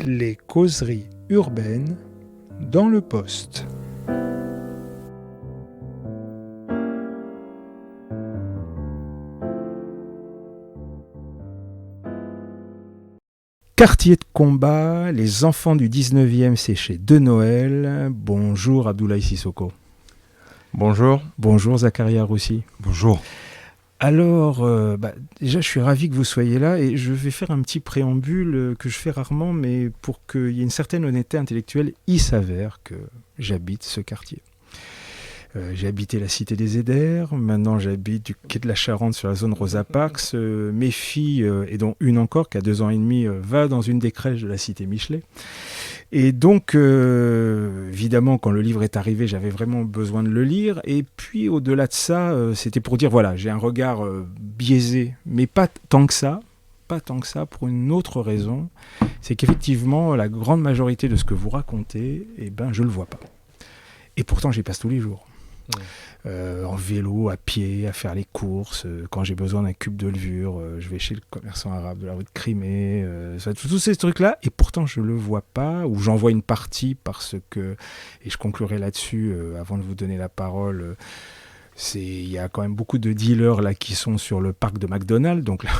Les causeries urbaines dans le poste. Quartier de combat, les enfants du 19e, c'est chez De Noël. Bonjour Abdoulaye Sissoko. Bonjour. Bonjour Zakaria Roussi. Bonjour. Alors, déjà, je suis ravi que vous soyez là et je vais faire un petit préambule que je fais rarement, mais pour qu'il y ait une certaine honnêteté intellectuelle, il s'avère que j'habite ce quartier. J'ai habité la cité des Aiders, maintenant j'habite du quai de la Charente sur la zone Rosa Parks. Mes filles, et dont une encore qui a 2 ans et demi, va dans une des crèches de la cité Michelet. Et donc, évidemment, quand le livre est arrivé, j'avais vraiment besoin de le lire. Et puis, au-delà de ça, c'était pour dire, voilà, j'ai un regard biaisé, mais pas tant que ça. Pas tant que ça, pour une autre raison. C'est qu'effectivement, la grande majorité de ce que vous racontez, je le vois pas. Et pourtant, j'y passe tous les jours. En vélo, à pied, à faire les courses. Quand j'ai besoin d'un cube de levure, je vais chez le commerçant arabe de la rue de Crimée. Tous ces trucs-là. Et pourtant, je ne le vois pas. Ou j'en vois une partie parce que... Et je conclurai là-dessus, avant de vous donner la parole. Il y a quand même beaucoup de dealers là, qui sont sur le parc de McDonald's. Donc là,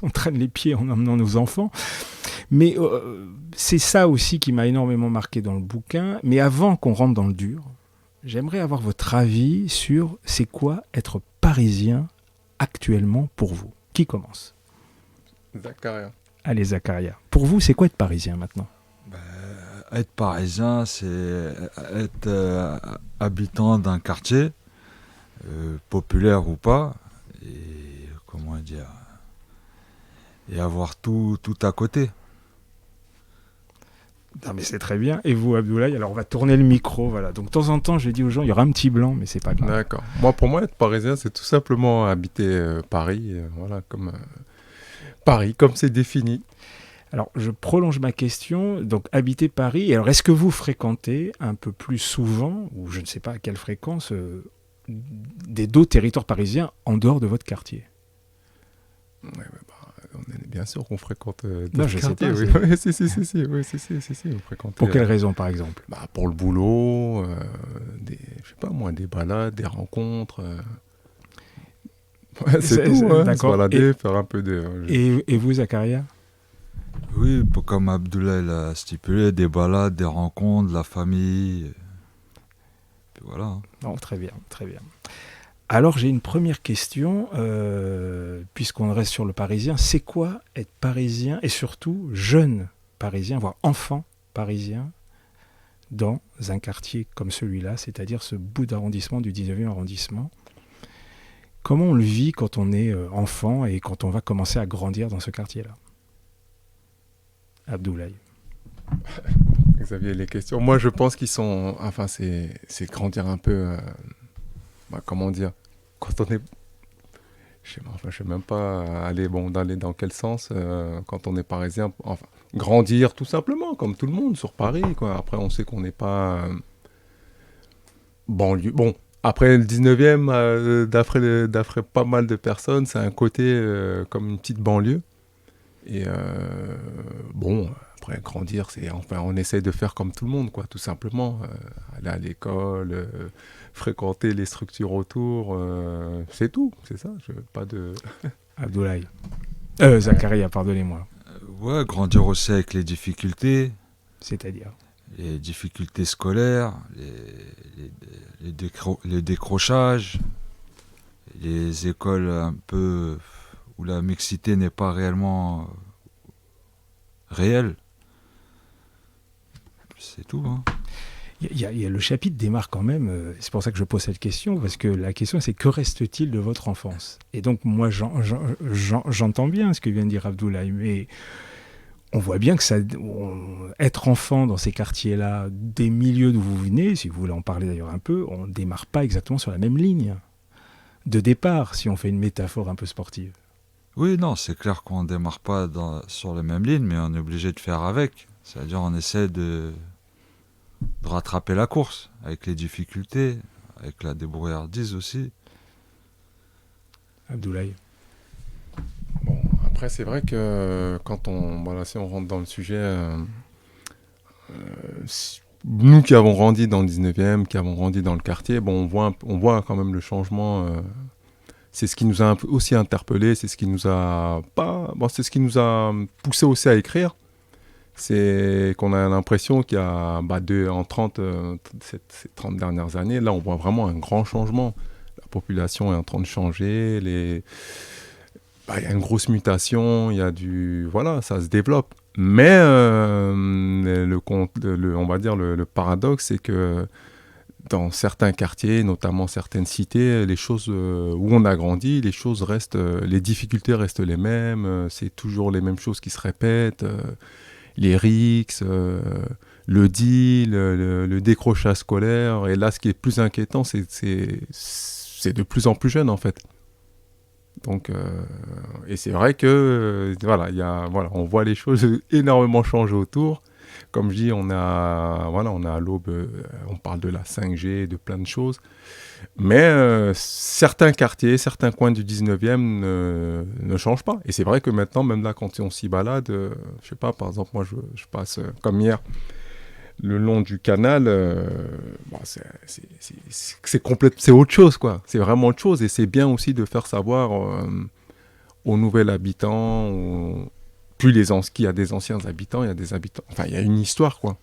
on traîne les pieds en emmenant nos enfants. Mais c'est ça aussi qui m'a énormément marqué dans le bouquin. Mais avant qu'on rentre dans le dur... J'aimerais avoir votre avis sur c'est quoi être parisien actuellement pour vous. Qui commence ? Zakaria. Allez Zakaria. Pour vous, c'est quoi être parisien maintenant ? Être parisien, c'est être habitant d'un quartier, populaire ou pas, et comment dire, et avoir tout à côté. Non mais c'est très bien. Et vous, Abdoulaye ? Alors on va tourner le micro, voilà. Donc de temps en temps, je dis aux gens, il y aura un petit blanc, mais c'est pas grave. D'accord. Pour moi, être parisien, c'est tout simplement habiter Paris, voilà, comme Paris, comme c'est défini. Alors je prolonge ma question. Donc habiter Paris. Et alors est-ce que vous fréquentez un peu plus souvent, ou je ne sais pas à quelle fréquence, d'autres territoires parisiens en dehors de votre quartier ? Bien sûr qu'on fréquente Non, je sais pas. Oui, si, on fréquente. Pour quelles raisons, par exemple ? Pour le boulot, je sais pas moi, des balades, des rencontres. C'est tout, hein, se balader, faire un peu de... Et vous, Zakaria ? Oui, comme Abdoulaye l'a stipulé, des balades, des rencontres, la famille. Puis voilà. Non, très bien, très bien. Alors j'ai une première question, puisqu'on reste sur le parisien. C'est quoi être parisien et surtout jeune parisien, voire enfant parisien, dans un quartier comme celui-là, c'est-à-dire ce bout d'arrondissement du 19e arrondissement ? Comment on le vit quand on est enfant et quand on va commencer à grandir dans ce quartier-là ? Abdoulaye. Xavier, les questions. Moi, je pense qu'ils sont... Enfin, c'est grandir un peu... comment dire, quand on est... Je sais même pas aller dans quel sens, quand on est parisien, enfin, grandir tout simplement, comme tout le monde, sur Paris, quoi. Après, on sait qu'on n'est pas banlieue. Bon, après le 19e, d'après pas mal de personnes, c'est un côté comme une petite banlieue. Et après, grandir, on essaie de faire comme tout le monde, quoi, tout simplement. Aller à l'école, fréquenter les structures autour, c'est tout, c'est ça. Pas de... Abdoulaye. Zakaria, pardonnez-moi. Ouais, grandir aussi avec les difficultés. C'est-à-dire ? Les difficultés scolaires, les décrochages, les écoles un peu où la mixité n'est pas réellement réelle. C'est tout, hein. Le chapitre démarre quand même, c'est pour ça que je pose cette question, parce que la question c'est que reste-t-il de votre enfance ? Et donc moi j'entends bien ce que vient de dire Abdoulaye, mais on voit bien que être enfant dans ces quartiers-là, des milieux d'où vous venez, si vous voulez en parler d'ailleurs un peu, on ne démarre pas exactement sur la même ligne de départ, si on fait une métaphore un peu sportive. Oui, non, c'est clair qu'on ne démarre pas sur la même ligne, mais on est obligé de faire avec. C'est-à-dire on essaie de rattraper la course, avec les difficultés, avec la débrouillardise aussi. Abdoulaye. Bon, après c'est vrai que quand si on rentre dans le sujet, nous qui avons grandi dans le 19e, qui avons grandi dans le quartier, bon, on voit quand même le changement. C'est ce qui nous a aussi interpellés, c'est ce qui nous a c'est ce qui nous a poussé aussi à écrire. C'est qu'on a l'impression qu'il y a en 30, ces 30 dernières années, là on voit vraiment un grand changement. La population est en train de changer, il y a une grosse mutation, voilà, ça se développe. Mais on va dire le paradoxe, c'est que dans certains quartiers, notamment certaines cités, les choses où on a grandi, les difficultés restent les mêmes, c'est toujours les mêmes choses qui se répètent, les rixes, le deal, le décrochage scolaire. Et là, ce qui est plus inquiétant, c'est de plus en plus jeune, en fait. Donc, et c'est vrai que on voit les choses énormément changer autour. Comme je dis, on est à l'aube, on parle de la 5G, de plein de choses. Mais certains quartiers, certains coins du 19e ne changent pas. Et c'est vrai que maintenant, même là, quand on s'y balade, je sais pas, par exemple, moi, je passe, comme hier, le long du canal, c'est autre chose, quoi. C'est vraiment autre chose. Et c'est bien aussi de faire savoir aux nouveaux habitants, qu'il y a des anciens habitants, il y a des habitants. Enfin, il y a une histoire, quoi.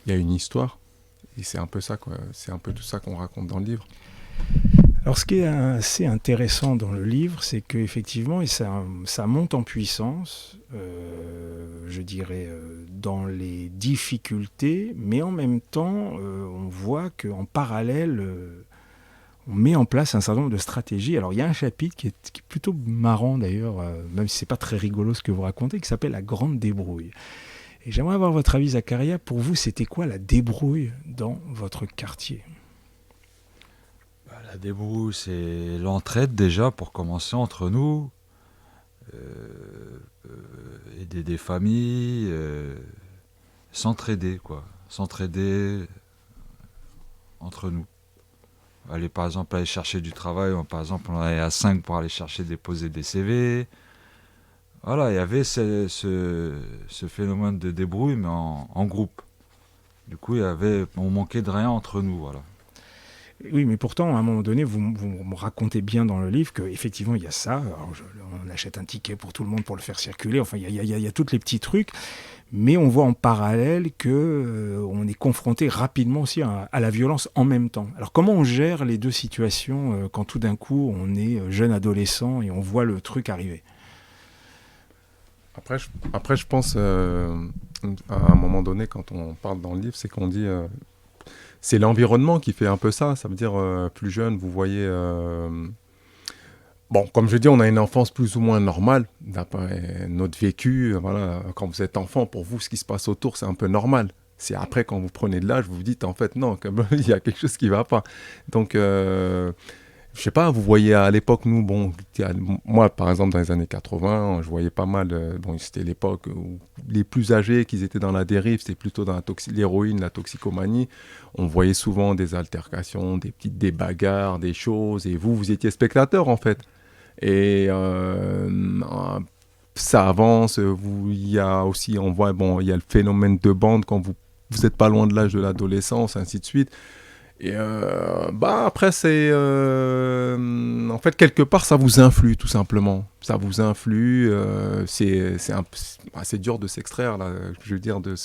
Il y a une histoire. Et c'est un peu ça, quoi. C'est un peu tout ça qu'on raconte dans le livre. Alors, ce qui est assez intéressant dans le livre, c'est qu'effectivement, et ça monte en puissance, je dirais, dans les difficultés, mais en même temps, on voit qu'en parallèle, on met en place un certain nombre de stratégies. Alors, il y a un chapitre qui est plutôt marrant d'ailleurs, même si c'est pas très rigolo ce que vous racontez, qui s'appelle « La grande débrouille ». Et j'aimerais avoir votre avis, Zacharia. Pour vous, c'était quoi la débrouille dans votre quartier ? La débrouille, c'est l'entraide déjà pour commencer entre nous, aider des familles, s'entraider entre nous. Par exemple, aller chercher du travail, par exemple, on allait à 5 pour aller déposer des CV. Voilà, il y avait ce phénomène de débrouille, mais en groupe. Du coup, on manquait de rien entre nous, voilà. Oui, mais pourtant, à un moment donné, vous me racontez bien dans le livre qu'effectivement, il y a ça. Alors, on achète un ticket pour tout le monde pour le faire circuler. Enfin, il y a tous les petits trucs. Mais on voit en parallèle qu'on est confronté rapidement aussi à la violence en même temps. Alors, comment on gère les deux situations quand tout d'un coup, on est jeune adolescent et on voit le truc arriver ? Après, je pense, à un moment donné, quand on parle dans le livre, c'est qu'on dit... c'est l'environnement qui fait un peu ça. Ça veut dire, plus jeune, vous voyez... Bon, comme je dis, on a une enfance plus ou moins normale, d'après notre vécu. Voilà, quand vous êtes enfant, pour vous, ce qui se passe autour, c'est un peu normal. C'est après, quand vous prenez de l'âge, vous vous dites, en fait, non, il y a quelque chose qui ne va pas. Donc, je ne sais pas, vous voyez à l'époque, nous, moi, par exemple, dans les années 80, je voyais pas mal, c'était l'époque où les plus âgés, qui étaient dans la dérive, c'était plutôt dans l'héroïne, la toxicomanie. On voyait souvent des altercations, des bagarres, des choses, et vous étiez spectateur, en fait. Et ça avance, il y a aussi, on voit, il y a le phénomène de bande quand vous n'êtes pas loin de l'âge de l'adolescence, ainsi de suite. Et après, c'est... en fait, quelque part, ça vous influe, tout simplement. Ça vous influe. C'est dur de s'extraire, là, je veux dire, de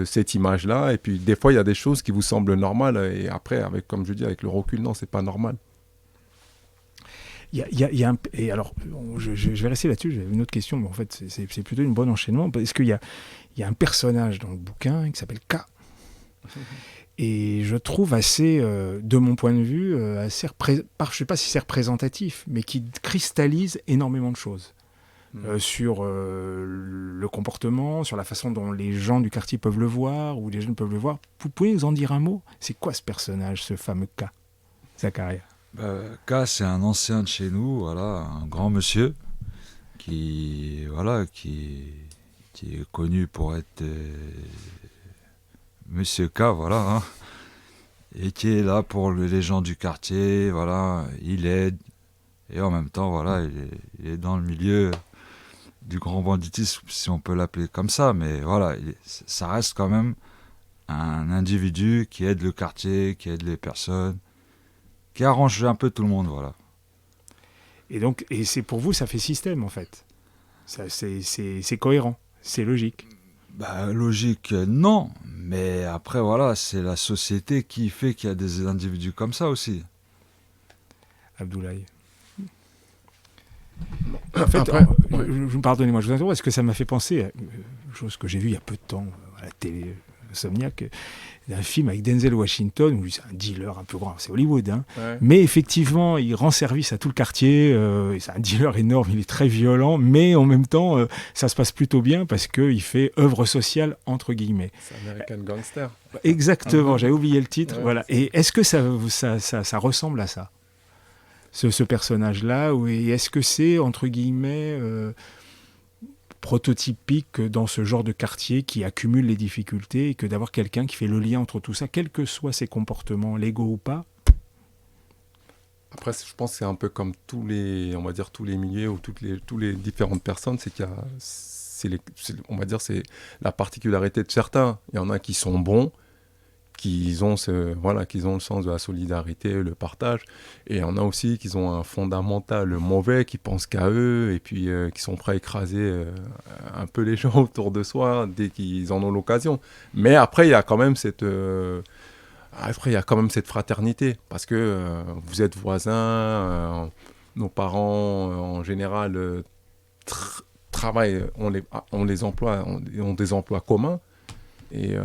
cette image-là. Et puis, des fois, il y a des choses qui vous semblent normales. Et après, comme je dis, avec le recul, non, c'est pas normal. Et alors, je vais rester là-dessus, j'avais une autre question, mais en fait, c'est plutôt une bonne enchaînement, parce qu'il y a un personnage dans le bouquin qui s'appelle K. Et je trouve assez, de mon point de vue, je ne sais pas si c'est représentatif, mais qui cristallise énormément de choses. Sur le comportement, sur la façon dont les gens du quartier peuvent le voir, ou les jeunes peuvent le voir. Vous pouvez nous en dire un mot ? C'est quoi ce personnage, ce fameux K, Zacharia ? K, c'est un ancien de chez nous, voilà, un grand monsieur qui est connu pour être Monsieur K, voilà, hein, et qui est là pour les gens du quartier, voilà, il aide, et en même temps, voilà, il est dans le milieu du grand banditisme, si on peut l'appeler comme ça, mais voilà, ça reste quand même un individu qui aide le quartier, qui aide les personnes, qui arrange un peu tout le monde, voilà. Et donc, et c'est pour vous, ça fait système en fait. C'est cohérent, c'est logique. Bah, logique, non. Mais après, voilà, c'est la société qui fait qu'il y a des individus comme ça aussi. Abdoulaye. En fait, Après, ouais. pardonnez-moi, je vous interromps, parce que ça m'a fait penser à une chose que j'ai vue il y a peu de temps à la télé, Insomniac, d'un film avec Denzel Washington, où c'est un dealer un peu grand, c'est Hollywood, hein. Ouais. Mais effectivement, il rend service à tout le quartier, et c'est un dealer énorme, il est très violent, mais en même temps, ça se passe plutôt bien parce qu'il fait œuvre sociale, entre guillemets. C'est American Gangster. Exactement, j'avais oublié le titre. Ouais, voilà. Et est-ce que ça ressemble à ça, ce personnage-là, et est-ce que c'est, entre guillemets, prototypique dans ce genre de quartier qui accumule les difficultés, et que d'avoir quelqu'un qui fait le lien entre tout ça, quels que soient ses comportements, légaux ou pas? Après, je pense que c'est un peu comme tous les, on va dire, tous les milieux ou toutes les différentes personnes, c'est qu'il y a, on va dire, c'est la particularité de certains. Il y en a qui sont bons, qui ont le sens de la solidarité, le partage, et il y en a aussi qui ont un fondamental mauvais, qui pensent qu'à eux, et puis qui sont prêts à écraser un peu les gens autour de soi dès qu'ils en ont l'occasion. Mais après, il y a quand même cette fraternité, parce que vous êtes voisins, nos parents en général travaillent, on les emploie, ont des emplois communs. Et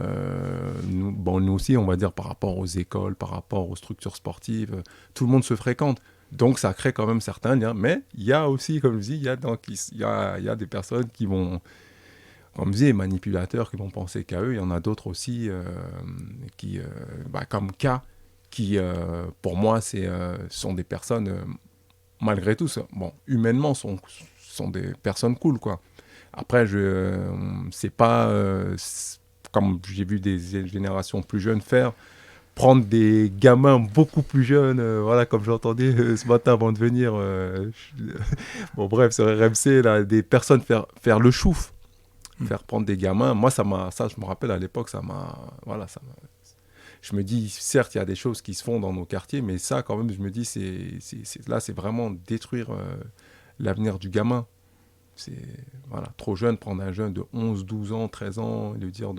nous aussi, on va dire, par rapport aux écoles, par rapport aux structures sportives, tout le monde se fréquente. Donc, ça crée quand même certains liens. Mais il y a aussi, comme je dis, il y a des personnes qui vont, comme je dis, manipulateurs, qui vont penser qu'à eux. Il y en a d'autres aussi comme K, qui, pour moi, sont des personnes, malgré tout, humainement, sont des personnes cool, quoi. Après, c'est pas... comme j'ai vu des générations plus jeunes prendre des gamins beaucoup plus jeunes, comme j'entendais ce matin avant de venir, bon bref, sur RMC, là, des personnes faire le chouf, faire prendre des gamins. Moi, ça, je me rappelle à l'époque, je me dis, certes, il y a des choses qui se font dans nos quartiers, mais ça, quand même, je me dis, c'est vraiment détruire l'avenir du gamin. C'est trop jeune, prendre un jeune de 11, 12 ans, 13 ans et lui dire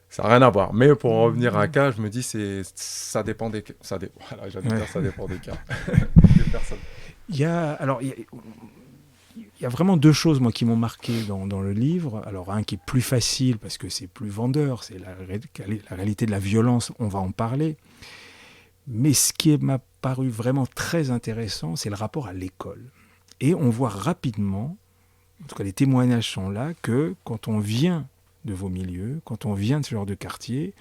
ça n'a rien à voir. Mais pour en revenir à un cas, je me dis ça dépend des cas. Ça dépend des cas. Des personnes. Il y a vraiment deux choses, moi, qui m'ont marqué dans le livre. Alors, un qui est plus facile parce que c'est plus vendeur, c'est la réalité de la violence, on va en parler. Mais ce qui m'a paru vraiment très intéressant, c'est le rapport à l'école. Et on voit rapidement, en tout cas les témoignages sont là, que quand on vient de vos milieux, quand on vient de ce genre de quartier,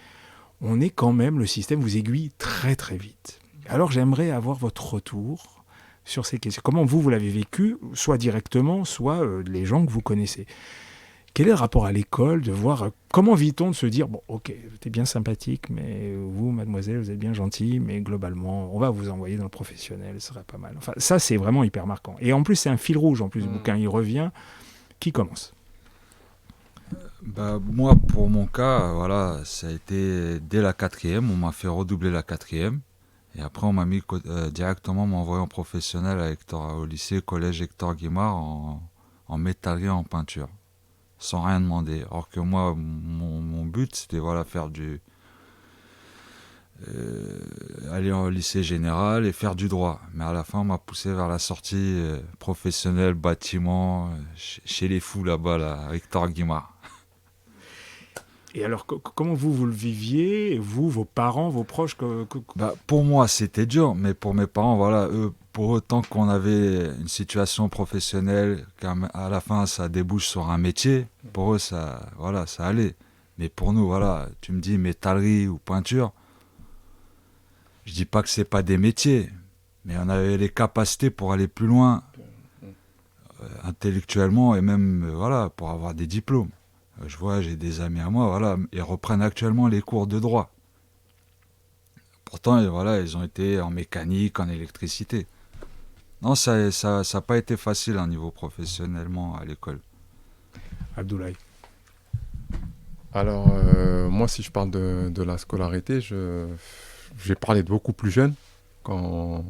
on est quand même, le système vous aiguille très très vite. Alors j'aimerais avoir votre retour sur ces questions. Comment vous l'avez vécu, soit directement, soit les gens que vous connaissez. Quel est le rapport à l'école, de voir comment vit-on de se dire, bon, ok, t'es bien sympathique, mais vous, mademoiselle, vous êtes bien gentille, mais globalement, on va vous envoyer dans le professionnel, ce serait pas mal. Enfin, ça, c'est vraiment hyper marquant. Et en plus, c'est un fil rouge, en plus, du bouquin, il revient. Qui commence ? Moi, pour mon cas, ça a été dès la 4e, on m'a fait redoubler la 4e. Et après, on m'a mis directement, m'envoyer en professionnel au lycée, collège Hector Guimard, en métallerie, en peinture. Sans rien demander. Alors que moi, mon but, c'était faire aller au lycée général et faire du droit. Mais à la fin, on m'a poussé vers la sortie professionnelle, bâtiment, chez les fous là-bas, là, Hector Guimard. Et alors, comment vous le viviez, vous, vos parents, vos proches Pour moi, c'était dur, mais pour mes parents, eux, pour autant qu'on avait une situation professionnelle, qu'à la fin, ça débouche sur un métier, pour eux, ça allait. Mais pour nous, tu me dis métallerie ou peinture, je dis pas que c'est pas des métiers, mais on avait les capacités pour aller plus loin, intellectuellement, et même, pour avoir des diplômes. Je vois, j'ai des amis à moi, ils reprennent actuellement les cours de droit. Pourtant, ils ont été en mécanique, en électricité. Non, ça n'a pas été facile, niveau professionnellement, à l'école. Abdoulaye. Alors, moi, si je parle de la scolarité, j'ai parlé de beaucoup plus jeune. Quand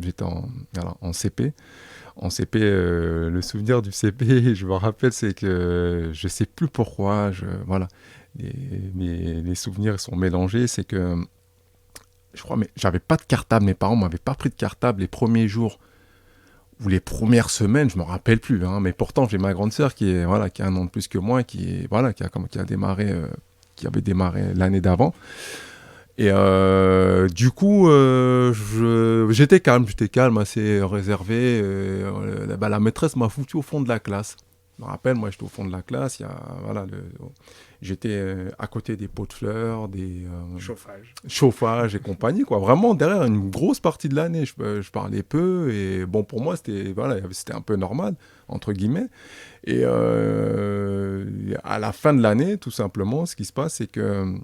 j'étais en CP. En CP, le souvenir du CP, je me rappelle, c'est que je sais plus pourquoi. Voilà, les souvenirs sont mélangés. C'est que je crois, mais j'avais pas de cartable. Mes parents m'avaient pas pris de cartable les premiers jours ou les premières semaines, je me rappelle plus. Hein, mais pourtant, j'ai ma grande sœur qui a un an de plus que moi, qui avait démarré l'année d'avant. Et du coup, j'étais calme, assez réservé. La maîtresse m'a foutu au fond de la classe. Je me rappelle, moi, j'étais au fond de la classe. J'étais à côté des pots de fleurs, des chauffages et compagnie, quoi. Vraiment, derrière une grosse partie de l'année, je parlais peu. Et bon, pour moi, c'était un peu normal, entre guillemets. Et à la fin de l'année, tout simplement, ce qui se passe, c'est que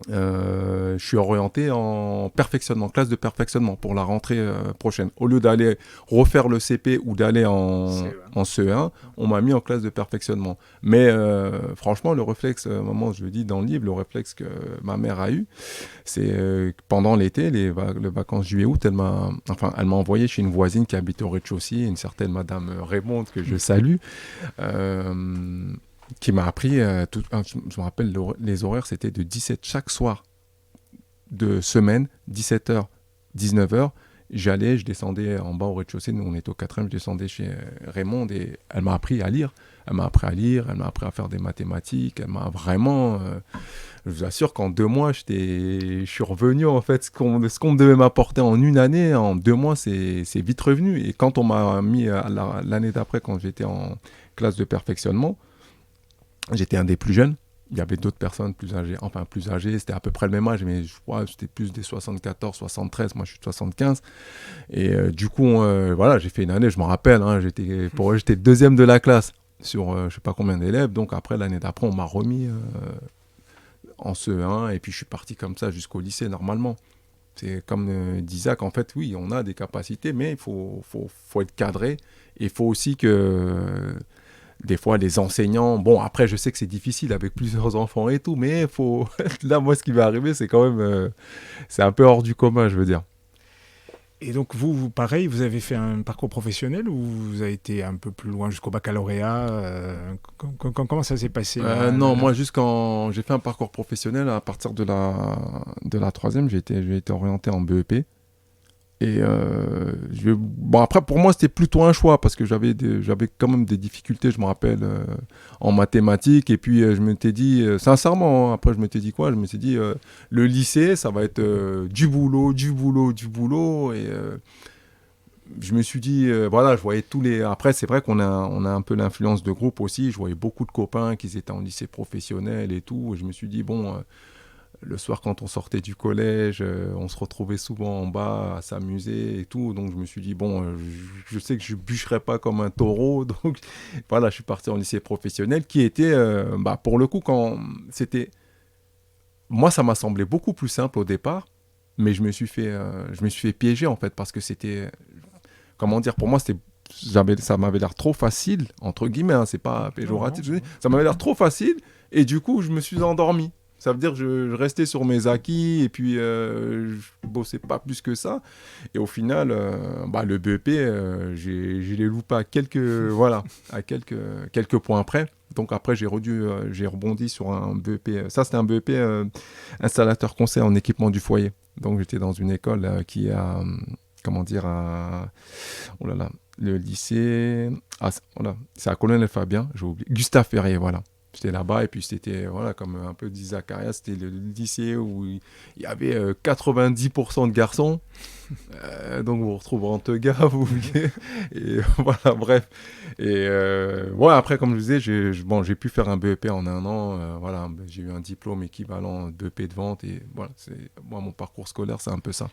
je suis orienté en perfectionnement, classe de perfectionnement pour la rentrée prochaine. Au lieu d'aller refaire le CP ou d'aller en CE1, on m'a mis en classe de perfectionnement. Mais franchement, le réflexe, moment je le dis dans le livre, le réflexe que ma mère a eu, c'est que pendant l'été, les vacances juillet-août, elle m'a envoyé chez une voisine qui habite au rez-de-chaussée, une certaine Madame Raymonde que je salue. Qui m'a appris, je me rappelle, les horaires, c'était de 17 chaque soir de semaine, 17h, 19h. Je descendais en bas au rez-de-chaussée, nous on était au 4e, je descendais chez Raymond et elle m'a appris à lire. Elle m'a appris à faire des mathématiques, elle m'a vraiment... je vous assure qu'en 2 mois, je suis revenu, en fait, ce qu'on devait m'apporter en une année, en 2 mois, c'est vite revenu. Et quand on m'a mis l'année d'après, quand j'étais en classe de perfectionnement, j'étais un des plus jeunes. Il y avait d'autres personnes plus âgées. C'était à peu près le même âge, mais je crois que c'était plus des 74, 73. Moi, je suis de 75. Et du coup, j'ai fait une année, je me rappelle. Hein, j'étais deuxième de la classe sur je ne sais pas combien d'élèves. Donc après, l'année d'après, on m'a remis en CE1. Et puis, je suis parti comme ça jusqu'au lycée, normalement. C'est comme dit Zach, en fait, oui, on a des capacités, mais il faut être cadré. Et il faut aussi que... des fois, les enseignants... Bon, après, je sais que c'est difficile avec plusieurs enfants et tout, mais là, moi, ce qui va arriver, c'est quand même... c'est un peu hors du commun, je veux dire. Et donc, pareil, vous avez fait un parcours professionnel ou vous avez été un peu plus loin jusqu'au baccalauréat comment ça s'est passé Non, moi, j'ai fait un parcours professionnel à partir de la 3e, j'ai été orienté en BEP. Et après, pour moi, c'était plutôt un choix parce que j'avais quand même des difficultés, je me rappelle, en mathématiques. Et puis, je m'étais dit, sincèrement, hein, après, je m'étais dit quoi? Je m'étais dit, le lycée, ça va être du boulot, du boulot, du boulot. Et je me suis dit, je voyais tous les... Après, c'est vrai qu'on a un peu l'influence de groupe aussi. Je voyais beaucoup de copains qui étaient en lycée professionnel et tout. Et je me suis dit, bon... le soir, quand on sortait du collège, on se retrouvait souvent en bas à s'amuser et tout. Donc, je me suis dit, bon, je sais que je ne bûcherai pas comme un taureau. Donc, voilà, je suis parti en lycée professionnel qui était, pour le coup, moi, ça m'a semblé beaucoup plus simple au départ, mais je me suis fait piéger, en fait, parce que c'était... Comment dire, pour moi, ça m'avait l'air trop facile, entre guillemets, hein, c'est pas péjoratif. Ça m'avait l'air trop facile et du coup, je me suis endormi. Ça veut dire que je restais sur mes acquis et puis je bossais pas plus que ça. Et au final, le BEP, je l'ai loupé à quelques points près. Donc après, j'ai rebondi sur un BEP. Ça, c'était un BEP installateur conseil en équipement du foyer. Donc j'étais dans une école qui a, oh là là, le lycée... c'est à Colonel Fabien, j'ai oublié. Gustave Ferrier, voilà. J'étais là-bas et puis c'était, comme un peu dit Zacharias, c'était le lycée où il y avait 90% de garçons. Donc vous retrouvez entre gars, et voilà, bref. Et après, comme je vous disais, j'ai pu faire un BEP en 1 an. J'ai eu un diplôme équivalent BEP de vente et voilà, mon parcours scolaire, c'est un peu ça.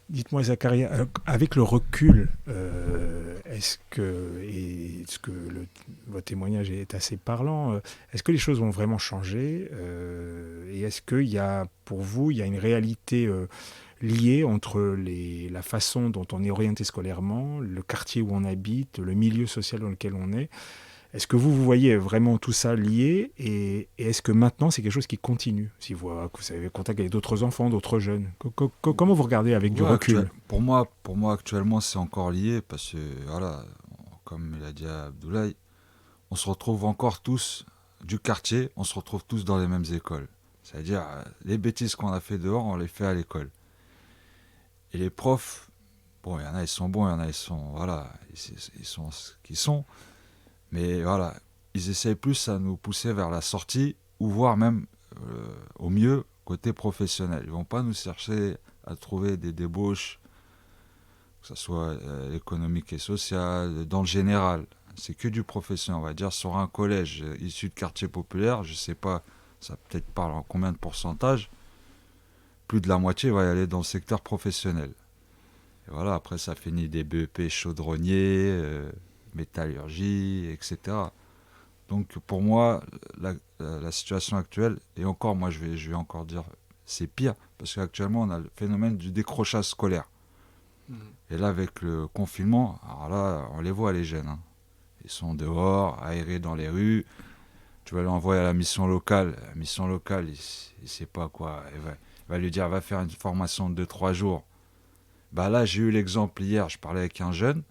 Dites-moi, Zacharia, avec le recul, est-ce que votre témoignage est assez parlant, est-ce que les choses ont vraiment changé et est-ce qu'il y a, pour vous, il y a une réalité liée entre la façon dont on est orienté scolairement, le quartier où on habite, le milieu social dans lequel on est? Est-ce que vous voyez vraiment tout ça lié et est-ce que maintenant c'est quelque chose qui continue? Si vous avez contact avec d'autres enfants, d'autres jeunes, comment vous regardez avec du Ouais, recul? pour moi, actuellement, c'est encore lié parce que, voilà, comme il a dit à Abdoulaye, on se retrouve encore tous du quartier, on se retrouve tous dans les mêmes écoles. C'est-à-dire, les bêtises qu'on a fait dehors, on les fait à l'école. Et les profs, bon, il y en a, ils sont bons, il y en a, ils sont, voilà, ils sont ce qu'ils sont. Mais voilà, ils essayent plus à nous pousser vers la sortie ou voire même, au mieux, côté professionnel. Ils vont pas nous chercher à trouver des débauches, que ce soit économique et social, dans le général. C'est que du professionnel, on va dire, sur un collège issu de quartier populaire, je sais pas, ça peut-être parle en combien de pourcentage, plus de la moitié va y aller dans le secteur professionnel. Et voilà, après ça finit des BEP chaudronniers, métallurgie, etc. Donc pour moi, la situation actuelle, et encore moi je vais encore dire, c'est pire, parce qu'actuellement on a le phénomène du décrochage scolaire. Et là avec le confinement, alors là on les voit les jeunes, hein. Ils sont dehors, aérés dans les rues, tu vas l'envoyer à la mission locale, il sait pas quoi, il va lui dire va faire une formation de 2-3 jours. Bah là j'ai eu l'exemple hier, je parlais avec un jeune,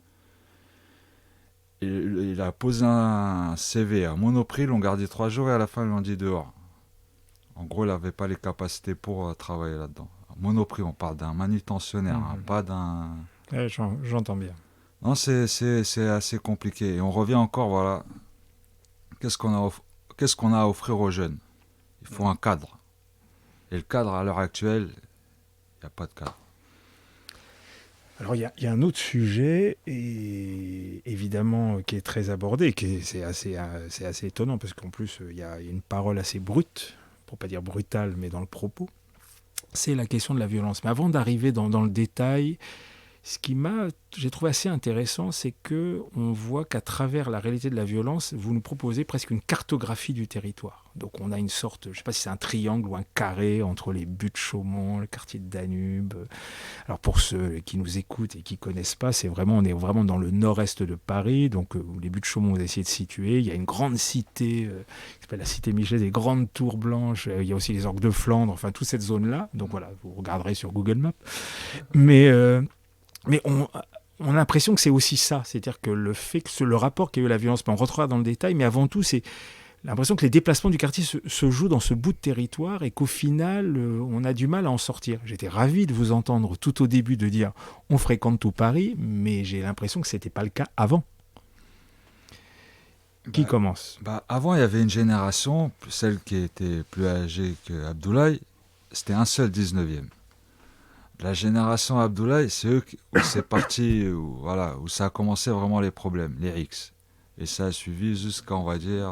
il a posé un CV à Monoprix, ils l'ont gardé 3 jours et à la fin ils l'ont dit dehors. En gros, il n'avait pas les capacités pour travailler là-dedans. Monoprix, on parle d'un manutentionnaire, hein, pas d'un... Ouais, j'entends bien. Non, c'est assez compliqué. Et on revient encore, voilà, qu'est-ce qu'on a à offrir aux jeunes? Il faut un cadre. Et le cadre, à l'heure actuelle, il n'y a pas de cadre. Alors il y a un autre sujet, et évidemment, qui est très abordé, c'est assez étonnant, parce qu'en plus, il y a une parole assez brute, pour pas dire brutale, mais dans le propos, c'est la question de la violence. Mais avant d'arriver dans le détail, ce j'ai trouvé assez intéressant, c'est que on voit qu'à travers la réalité de la violence, vous nous proposez presque une cartographie du territoire. Donc on a une sorte, je ne sais pas si c'est un triangle ou un carré entre les buttes de Chaumont, le quartier de Danube. Alors pour ceux qui nous écoutent et qui ne connaissent pas, on est vraiment dans le nord-est de Paris, donc où les buttes de Chaumont ont essayé de situer. Il y a une grande cité, qui s'appelle la cité Michelet, des grandes tours blanches. Il y a aussi les orgues de Flandre, enfin toute cette zone-là. Donc voilà, vous regarderez sur Google Maps. Mais on a l'impression que c'est aussi ça, c'est-à-dire que le rapport qu'il y a eu à la violence, on rentrera dans le détail, mais avant tout, c'est l'impression que les déplacements du quartier se jouent dans ce bout de territoire et qu'au final, on a du mal à en sortir. J'étais ravi de vous entendre tout au début de dire on fréquente tout Paris, mais j'ai l'impression que ce n'était pas le cas avant. Qui commence? Avant, il y avait une génération, celle qui était plus âgée qu'Abdoulaye, c'était un seul 19e. La génération Abdoulaye, c'est eux où c'est parti, où ça a commencé vraiment les problèmes, les X. Et ça a suivi jusqu'à, on va dire,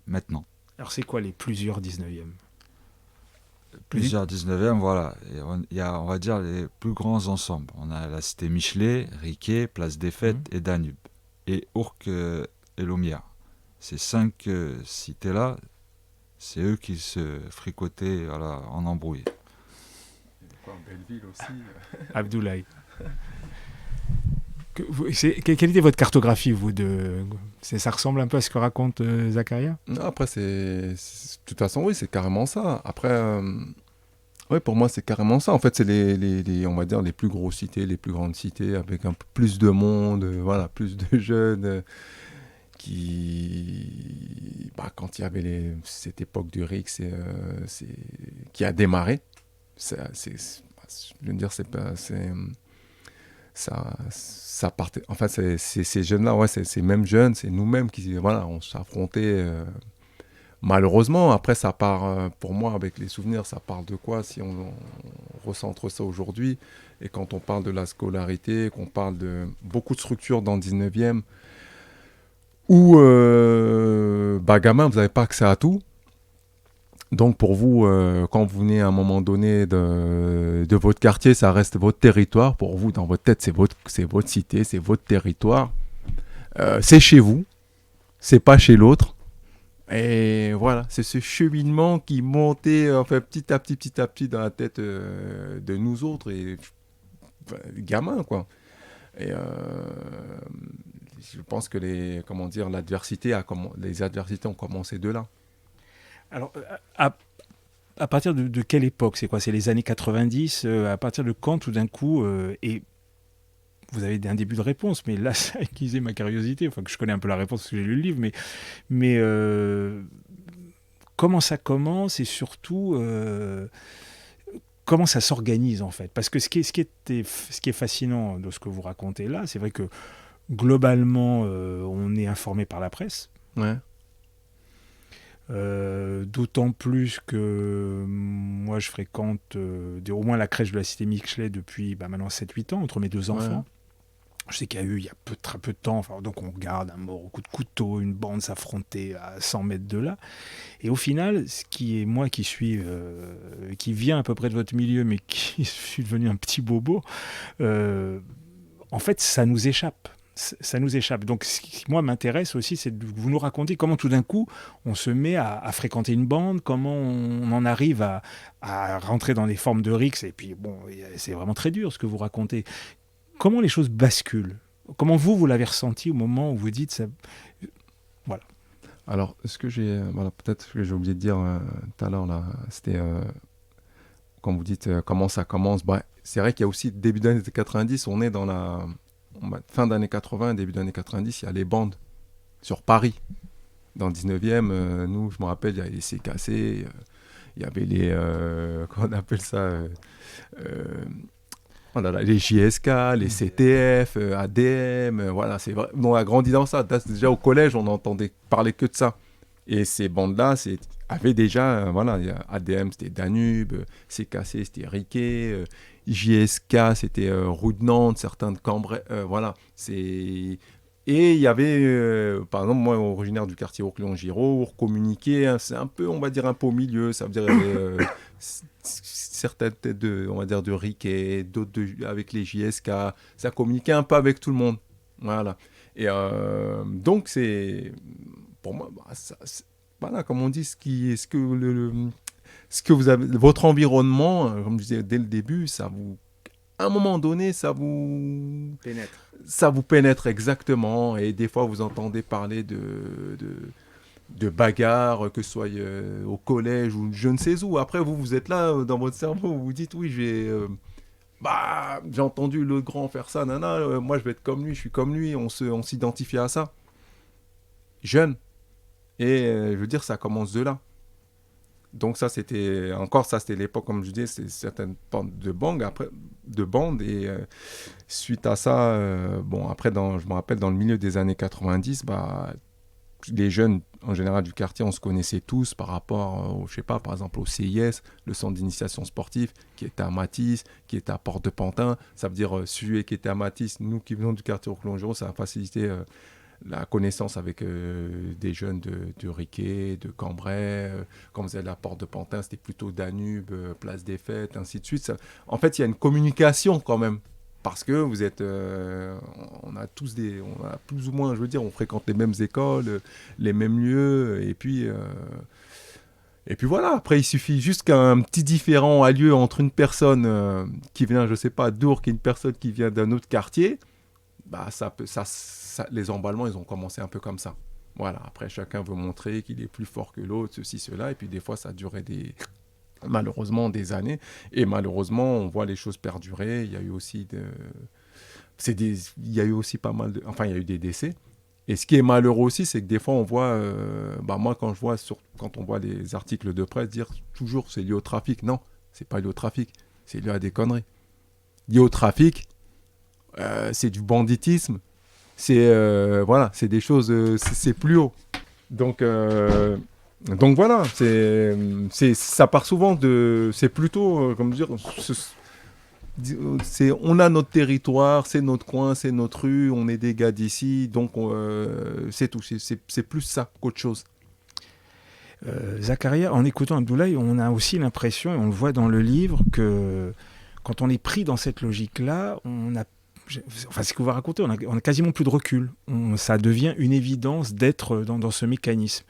maintenant. Alors c'est quoi les plusieurs 19e? Plusieurs 19e, voilà. Il y a, on va dire, les plus grands ensembles. On a la cité Michelet, Riquet, Place des Fêtes et Danube. Et Ourcq et Lomière. Ces 5 cités-là, c'est eux qui se fricotaient en embrouille. En Belleville aussi. Abdoulaye. Quelle était votre cartographie, vous ça ressemble un peu à ce que raconte Zakaria? Non, après, de toute façon, oui, c'est carrément ça. Après, oui, pour moi, c'est carrément ça. En fait, c'est on va dire, les plus grosses cités, les plus grandes cités, avec un peu plus de monde, voilà, plus de jeunes quand il y avait cette époque du RIC, qui a démarré. Je veux dire, ça partait. Enfin, ces jeunes-là, ouais, ces mêmes jeunes, c'est nous-mêmes qui, voilà, on s'affrontait. Malheureusement, après, ça part, pour moi, avec les souvenirs, ça parle de quoi si on recentre ça aujourd'hui? Et quand on parle de la scolarité, qu'on parle de beaucoup de structures dans le 19e, où, gamin, vous n'avez pas accès à tout. Donc pour vous, quand vous venez à un moment donné de votre quartier, ça reste votre territoire. Pour vous, dans votre tête, c'est votre cité, c'est votre territoire. C'est chez vous, c'est pas chez l'autre. Et voilà, c'est ce cheminement qui montait petit à petit dans la tête de nous autres, et gamins, quoi. Et je pense que les adversités ont commencé de là. Alors, à partir de quelle époque? C'est quoi? C'est les années 90? À partir de quand, tout d'un coup, et vous avez un début de réponse, mais là, ça a aiguisé ma curiosité. Enfin, que je connais un peu la réponse parce que j'ai lu le livre, mais comment ça commence et surtout comment ça s'organise en fait? Parce que ce qui est fascinant de ce que vous racontez là, c'est vrai que globalement, on est informé par la presse. Ouais. D'autant plus que moi je fréquente au moins la crèche de la cité Michelet depuis maintenant 7-8 ans entre mes deux enfants. Ouais. Je sais qu'il y a eu il y a très peu de temps, enfin, donc on regarde un mort au coup de couteau, une bande s'affronter à 100 mètres de là. Et au final, ce qui est moi qui qui vient à peu près de votre milieu, mais qui suis devenu un petit bobo, en fait ça nous échappe. Ça nous échappe. Donc, ce qui, moi, m'intéresse aussi, c'est de vous nous raconter comment tout d'un coup, on se met à fréquenter une bande, comment on en arrive à rentrer dans des formes de rixes. Et puis, bon, c'est vraiment très dur ce que vous racontez. Comment les choses basculent? Comment vous l'avez ressenti au moment où vous dites ça? Voilà. Alors, peut-être que j'ai oublié de dire tout à l'heure, là, c'était, quand vous dites comment ça commence, c'est vrai qu'il y a aussi, début des années 90, on est dans la... fin d'années 80, début d'années 90, il y a les bandes sur Paris. Dans le 19e, nous, je me rappelle, il y avait les CKC, il y avait les... comment on appelle ça les JSK, les CTF, ADM, voilà, c'est vrai. On a grandi dans ça. Déjà au collège, on n'entendait parler que de ça. Et ces bandes-là avaient déjà, il y a ADM, c'était Danube, CKC, c'était Riquet, JSK, c'était Rue de Nantes, certains de Cambrai, voilà. Et il y avait, par exemple, moi, originaire du quartier Ourcléon-Giraud, communiqué, hein, c'est un peu, on va dire, un peu au milieu, ça veut dire, certaines têtes de Riquet, d'autres avec les JSK, ça communiquait un peu avec tout le monde, voilà. Et donc, c'est, pour moi, voilà, comme on dit, ce que vous avez, votre environnement, comme je disais dès le début, ça vous, à un moment donné, ça vous pénètre exactement. Et des fois, vous entendez parler de bagarres, que ce soit au collège ou je ne sais où. Après, vous êtes là, dans votre cerveau, vous vous dites, oui, j'ai entendu le grand faire ça, moi, je vais être comme lui, je suis comme lui. On s'identifie à ça. Jeune. Et je veux dire, ça commence de là. Donc ça, c'était l'époque, comme je disais, c'est certaines bandes de bandes. Et suite à ça, après, je me rappelle, dans le milieu des années 90, les jeunes, en général, du quartier, on se connaissait tous par rapport, je sais pas, par exemple, au CIS, le centre d'initiation sportive, qui était à Matisse, qui était à Porte-de-Pantin. Ça veut dire, celui qui était à Matisse, nous qui venons du quartier Ourcléon-Giraud, ça a facilité la connaissance avec des jeunes de Riquet, de Cambrai. Quand vous allez à la Porte de Pantin, c'était plutôt Danube, Place des Fêtes, ainsi de suite. En fait, il y a une communication quand même. Parce que vous êtes... on a plus ou moins, je veux dire, on fréquente les mêmes écoles, les mêmes lieux. Et puis voilà, après, il suffit juste qu'un petit différend a lieu entre une personne qui vient, je sais pas, d'Ourcq et une personne qui vient d'un autre quartier. Les emballements, ils ont commencé un peu comme ça. Voilà, après, chacun veut montrer qu'il est plus fort que l'autre, ceci, cela, et puis des fois, ça a duré malheureusement des années, et malheureusement, on voit les choses perdurer. Il y a eu aussi il y a eu aussi pas mal il y a eu des décès. Et ce qui est malheureux aussi, c'est que des fois, on voit, moi, quand on voit les articles de presse dire toujours c'est lié au trafic. Non, c'est pas lié au trafic, c'est lié à des conneries. Lié au trafic, c'est du banditisme, c'est des choses, c'est plus haut. Donc voilà, ça part souvent c'est plutôt, comme dire, on a notre territoire, c'est notre coin, c'est notre rue, on est des gars d'ici, donc c'est tout, c'est plus ça qu'autre chose. Zakaria, en écoutant Abdoulaye, on a aussi l'impression, et on le voit dans le livre, que quand on est pris dans cette logique-là, ce que vous racontez, on a quasiment plus de recul. Ça devient une évidence d'être dans ce mécanisme.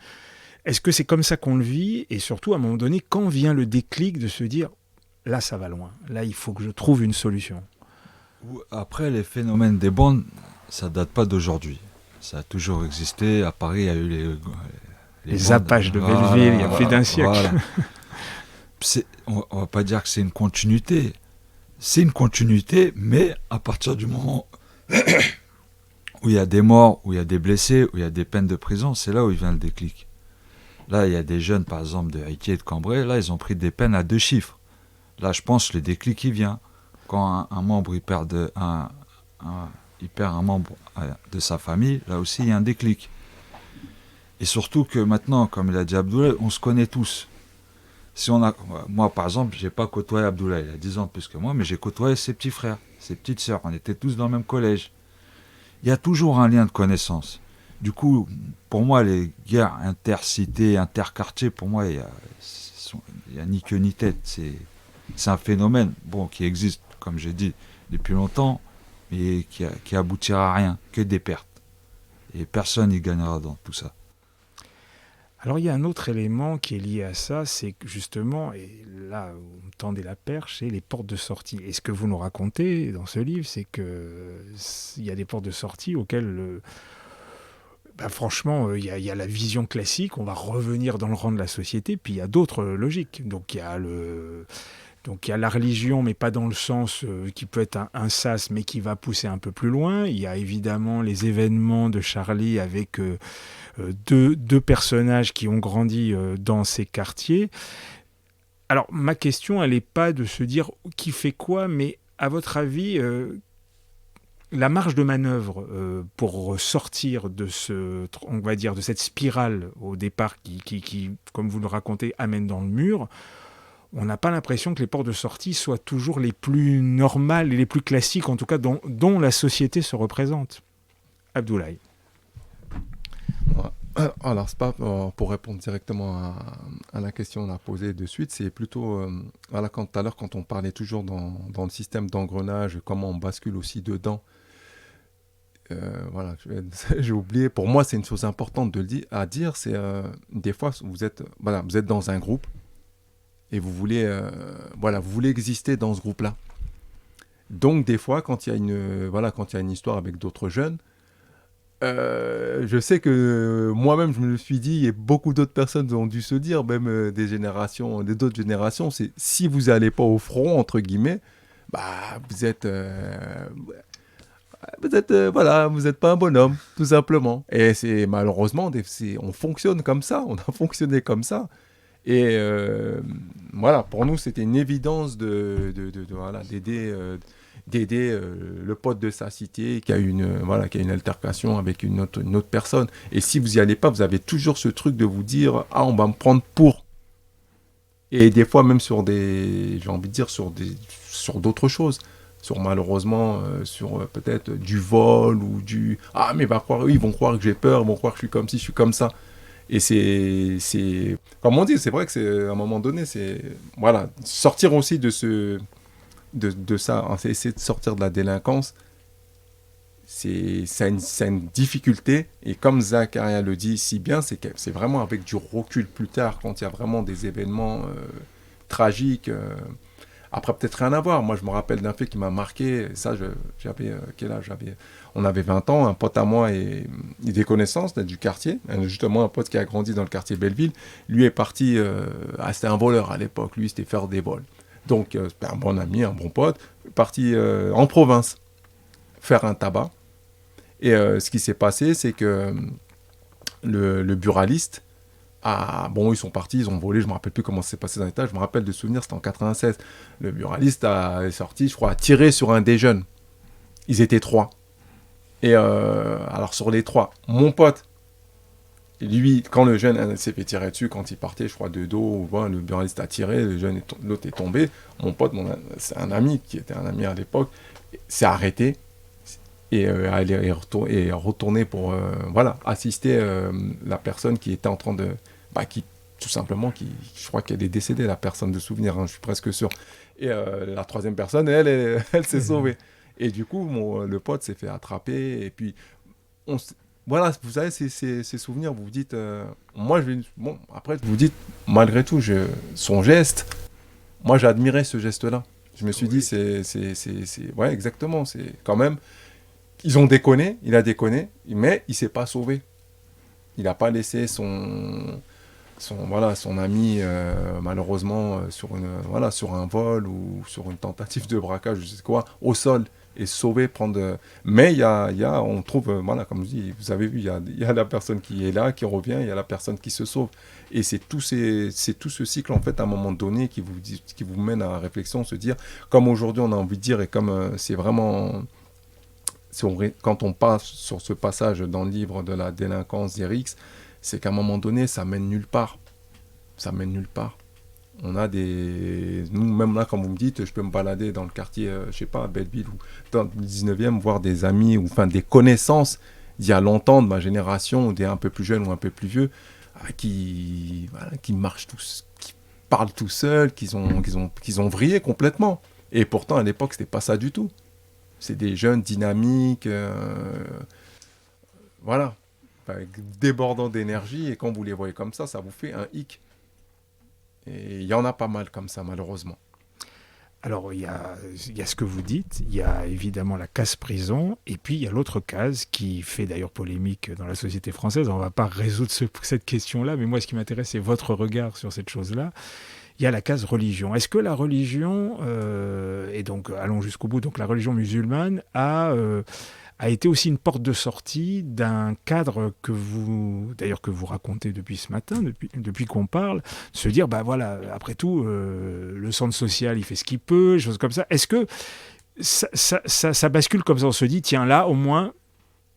Est-ce que c'est comme ça qu'on le vit? Et surtout, à un moment donné, quand vient le déclic de se dire « là, ça va loin, là, il faut que je trouve une solution ». Après, les phénomènes des bandes, ça date pas d'aujourd'hui. Ça a toujours existé. À Paris, il y a eu Les bandes. Apaches de Belleville, il y a plus d'un siècle. Voilà. On va pas dire que c'est une continuité. C'est une continuité, mais à partir du moment où il y a des morts, où il y a des blessés, où il y a des peines de prison, c'est là où il vient le déclic. Là, il y a des jeunes, par exemple, de Haïti et de Cambrai, là, ils ont pris des peines à 2 chiffres. Là, je pense que le déclic, il vient. Quand un membre, il perd un membre de sa famille, là aussi, il y a un déclic. Et surtout que maintenant, comme il a dit Abdoulaye, on se connaît tous. Moi, par exemple, j'ai pas côtoyé Abdoulaye, il a 10 ans de plus que moi, mais j'ai côtoyé ses petits frères, ses petites sœurs. On était tous dans le même collège. Il y a toujours un lien de connaissance. Du coup, pour moi, les guerres intercités, interquartiers, pour moi, il y a ni queue ni tête. C'est un phénomène qui existe, comme j'ai dit, depuis longtemps, mais qui aboutira à rien, que des pertes. Et personne n'y gagnera dans tout ça. Alors il y a un autre élément qui est lié à ça, c'est que justement, et là vous me tendez la perche, c'est les portes de sortie. Et ce que vous nous racontez dans ce livre, c'est qu'il y a des portes de sortie auxquelles, franchement, il y a la vision classique, on va revenir dans le rang de la société, puis il y a d'autres logiques. Donc il y a la religion, mais pas dans le sens qui peut être un sas, mais qui va pousser un peu plus loin. Il y a évidemment les événements de Charlie avec deux personnages qui ont grandi dans ces quartiers. Alors, ma question, elle n'est pas de se dire qui fait quoi, mais à votre avis, la marge de manœuvre pour sortir de on va dire, de cette spirale au départ qui, comme vous le racontez, amène dans le mur, on n'a pas l'impression que les portes de sortie soient toujours les plus normales et les plus classiques, en tout cas dont la société se représente. Abdoulaye. Alors, c'est pas pour répondre directement à la question qu'on a posée de suite, c'est plutôt, tout à l'heure, quand on parlait toujours dans le système d'engrenage, comment on bascule aussi dedans. J'ai oublié, pour moi, c'est une chose importante à dire, c'est des fois, vous êtes dans un groupe, et vous voulez exister dans ce groupe-là. Donc, des fois, quand il y a une histoire avec d'autres jeunes, je sais que moi-même, je me suis dit, et beaucoup d'autres personnes ont dû se dire, même d'autres générations, c'est si vous n'allez pas au front, entre guillemets, vous êtes pas un bonhomme, tout simplement. Et c'est malheureusement, on fonctionne comme ça, on a fonctionné comme ça. Et pour nous, c'était une évidence d'aider le pote de sa cité qui a une altercation avec une autre personne. Et si vous n'y allez pas, vous avez toujours ce truc de vous dire « Ah, on va me prendre pour ». Et des fois, même sur d'autres choses. Sur peut-être du vol ou « Ah, mais ils vont croire que j'ai peur, ils vont croire que je suis comme ci, je suis comme ça ». Et c'est comme on dit, c'est vrai que c'est à un moment donné, sortir aussi de ça, essayer de sortir de la délinquance, c'est une difficulté. Et comme Zakaria le dit si bien, c'est vraiment avec du recul plus tard, quand il y a vraiment des événements tragiques. Après, peut-être rien à voir. Moi, je me rappelle d'un fait qui m'a marqué. Ça, j'avais quel âge j'avais. On avait 20 ans, un pote à moi et des connaissances du quartier. Justement, un pote qui a grandi dans le quartier Belleville. Lui est parti, c'était un voleur à l'époque. Lui, c'était faire des vols. Donc, c'était un bon ami, un bon pote, parti en province faire un tabac. Et ce qui s'est passé, c'est que le buraliste, ils sont partis, ils ont volé, je ne me rappelle plus comment ça s'est passé dans l'état, je me rappelle de souvenirs, c'était en 96. Le buraliste est sorti, je crois, a tiré sur un des jeunes. Ils étaient 3. Et alors sur les 3, mon pote, lui, quand le jeune s'est fait tirer dessus, quand il partait, je crois, de dos, le buraliste a tiré, l'autre est tombé. Mon pote, c'est un ami, qui était un ami à l'époque, s'est arrêté et est retourné pour assister la personne qui était en train de... je crois qu'elle est décédée, la personne de souvenir, je suis presque sûr. Et la troisième personne, elle s'est sauvée. Et du coup, le pote s'est fait attraper. Et puis, vous savez, ces souvenirs, vous vous dites... après, vous vous dites, malgré tout, son geste, moi, j'ai admiré ce geste-là. Je me suis dit, ouais, exactement, c'est quand même... ils ont déconné, il a déconné, mais il s'est pas sauvé. Il n'a pas laissé son ami, malheureusement, sur un vol ou sur une tentative de braquage, je sais quoi, au sol, et sauver, prendre... Mais on trouve, comme je dis, vous avez vu, il y a la personne qui est là, qui revient, il y a la personne qui se sauve. Et c'est tout ce cycle, en fait, à un moment donné, qui vous mène à la réflexion, se dire, comme aujourd'hui, on a envie de dire, et comme c'est vraiment... Quand on passe sur ce passage dans le livre de la délinquance d'Erix, c'est qu'à un moment donné, ça mène nulle part. Ça mène nulle part. On a nous, même là, comme vous me dites, je peux me balader dans le quartier, je sais pas, à Belleville ou dans le 19e, voir des amis, ou enfin des connaissances d'il y a longtemps, de ma génération, ou des un peu plus jeunes ou un peu plus vieux, qui marchent tous, qui parlent tout seuls, qui ont vrillé complètement. Et pourtant, à l'époque, c'était pas ça du tout. C'est des jeunes dynamiques, débordants d'énergie, et quand vous les voyez comme ça vous fait un hic. Et il y en a pas mal comme ça, malheureusement. Alors, il y a ce que vous dites, il y a évidemment la case prison, et puis il y a l'autre case qui fait d'ailleurs polémique dans la société française. On ne va pas résoudre cette question-là, mais moi, ce qui m'intéresse, c'est votre regard sur cette chose-là. Il y a la case religion. Est-ce que la religion, et donc allons jusqu'au bout, donc la religion musulmane a été aussi une porte de sortie d'un cadre que vous racontez depuis ce matin, depuis qu'on parle, se dire, après tout, le centre social, il fait ce qu'il peut, des choses comme ça. Est-ce que ça bascule comme ça, on se dit, tiens, là, au moins,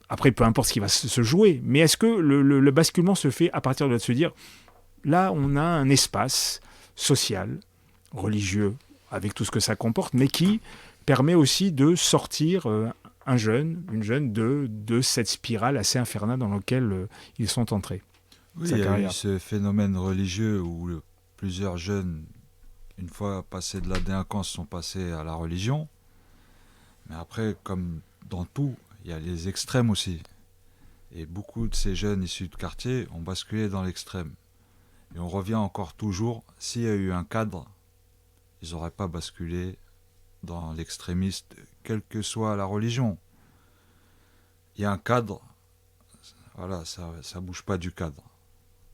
après, peu importe ce qui va se jouer, mais est-ce que le basculement se fait à partir de se dire, là, on a un espace social, religieux, avec tout ce que ça comporte, mais qui permet aussi de sortir une jeune de cette spirale assez infernale dans laquelle ils sont entrés. Oui, il y a eu ce phénomène religieux où plusieurs jeunes, une fois passés de la délinquance, sont passés à la religion. Mais après, comme dans tout, il y a les extrêmes aussi. Et beaucoup de ces jeunes issus de quartier ont basculé dans l'extrême. Et on revient encore toujours, s'il y a eu un cadre, ils n'auraient pas basculé dans l'extrémiste, quelle que soit la religion. Il y a un cadre, voilà, ça bouge pas du cadre.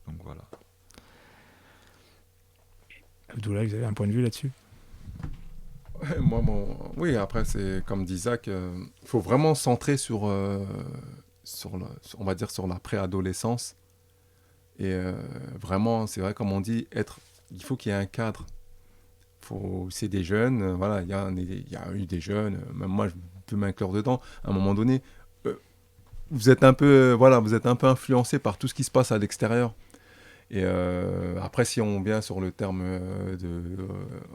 Donc voilà. Abdoulaye, vous avez un point de vue là-dessus ? Oui, après, c'est comme dit Zach, il faut vraiment centrer sur la préadolescence. Et vraiment, c'est vrai, comme on dit, il faut qu'il y ait un cadre. C'est des jeunes, il y a eu des jeunes, même moi, je peux m'inclure dedans. À un moment donné, vous êtes un peu influencé par tout ce qui se passe à l'extérieur. Et après, si on vient sur le terme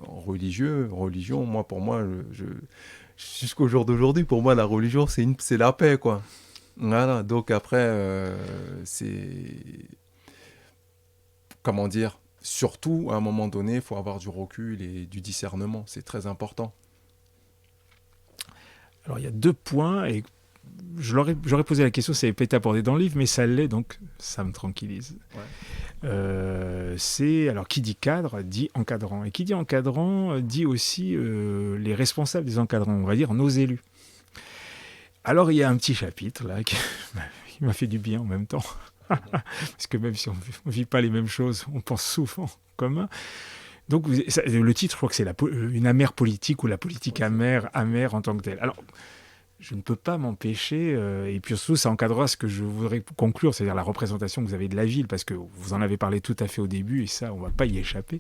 religion, pour moi, jusqu'au jour d'aujourd'hui, pour moi, la religion, c'est la paix, quoi. Voilà, donc après, comment dire, surtout, à un moment donné, il faut avoir du recul et du discernement. C'est très important. Alors, il y a 2 points, et j'aurais posé la question, ça n'avait pas été abordé dans le livre, mais ça l'est, donc ça me tranquillise. Ouais. Alors, qui dit cadre, dit encadrant. Et qui dit encadrant, dit aussi les responsables des encadrants, on va dire nos élus. Alors, il y a un petit chapitre, là, qui m'a fait du bien en même temps. Parce que même si on ne vit pas les mêmes choses, on pense souvent en commun. Donc, le titre, je crois que c'est une amère politique, ou la politique amère en tant que telle. Alors, je ne peux pas m'empêcher, et puis surtout, ça encadrera ce que je voudrais conclure, c'est-à-dire la représentation que vous avez de la ville, parce que vous en avez parlé tout à fait au début, et ça, on ne va pas y échapper.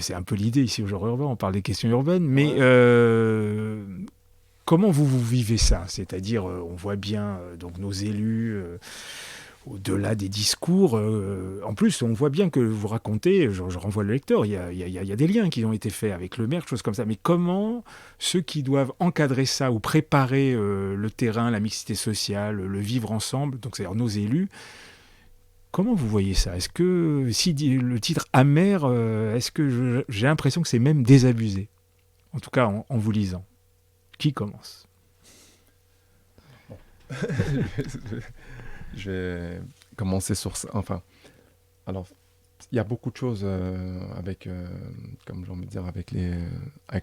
C'est un peu l'idée ici au Jour Urbain, on parle des questions urbaines, mais comment vous vivez ça ? C'est-à-dire, on voit bien donc nos élus... au-delà des discours, en plus, on voit bien que vous racontez, je renvoie le lecteur, il y a des liens qui ont été faits avec le maire, choses comme ça. Mais comment ceux qui doivent encadrer ça ou préparer le terrain, la mixité sociale, le vivre ensemble, donc c'est-à-dire nos élus, comment vous voyez ça ? Est-ce que, si le titre amer, est-ce que j'ai l'impression que c'est même désabusé ? En tout cas, en vous lisant. Qui commence ? Je vais commencer sur ça. Enfin, alors, il y a beaucoup de choses avec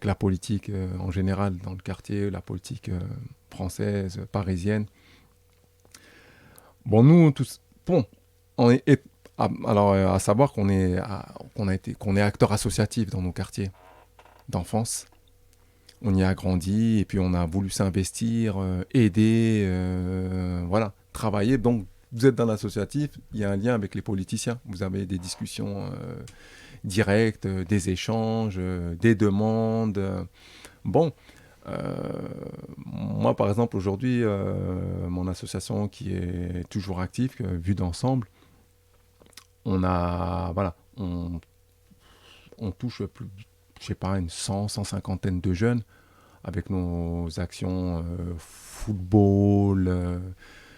la politique en général dans le quartier, la politique française, parisienne. Bon, nous, tous, bon, on est, alors, à savoir qu'on est, qu'on est acteur associatif dans nos quartiers d'enfance. On y a grandi et puis on a voulu s'investir, aider, voilà, travailler. Donc, vous êtes dans l'associatif, il y a un lien avec les politiciens. Vous avez des discussions directes, des échanges, des demandes. Bon, moi, par exemple, aujourd'hui, mon association qui est toujours active, Vue d'ensemble, on a, voilà, on touche plus, je sais pas, une 150 de jeunes avec nos actions football,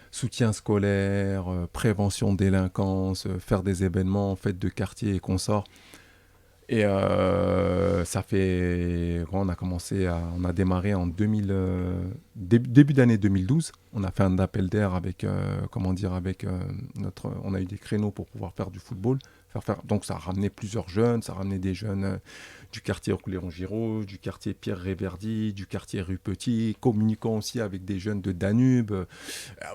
soutien scolaire, prévention de délinquance, faire des événements, fêtes de quartier et consorts. Et ça fait, on a commencé, on a démarré en début d'année 2012. On a fait un appel d'air avec, comment dire, avec on a eu des créneaux pour pouvoir faire du football. Donc ça a ramené plusieurs jeunes, ça a ramené des jeunes du quartier Léon-Giraud, du quartier Pierre-Réverdy, du quartier Rue Petit, communiquant aussi avec des jeunes de Danube.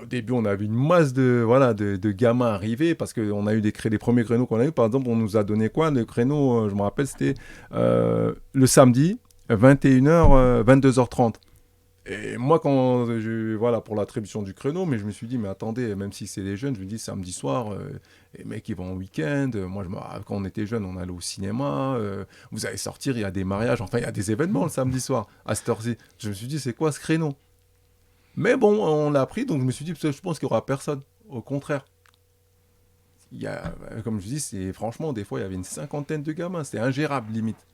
Au début, on avait une masse de gamins arrivés parce qu'on a eu les premiers créneaux qu'on a eu. Par exemple, on nous a donné quoi? Le créneau, je me rappelle, c'était le samedi, 21h, 22h30. Et moi, pour l'attribution du créneau, mais je me suis dit, mais attendez, même si c'est des jeunes, je me dis samedi soir, les mecs ils vont en week-end. Moi, quand on était jeunes, on allait au cinéma. Vous allez sortir, il y a des mariages, enfin, il y a des événements le samedi soir à cette heure-ci. Je me suis dit, c'est quoi ce créneau? Mais bon, on l'a pris, donc je me suis dit, je pense qu'il n'y aura personne. Au contraire. Comme je dis, franchement, des fois, il y avait une 50 de gamins. C'était ingérable, limite.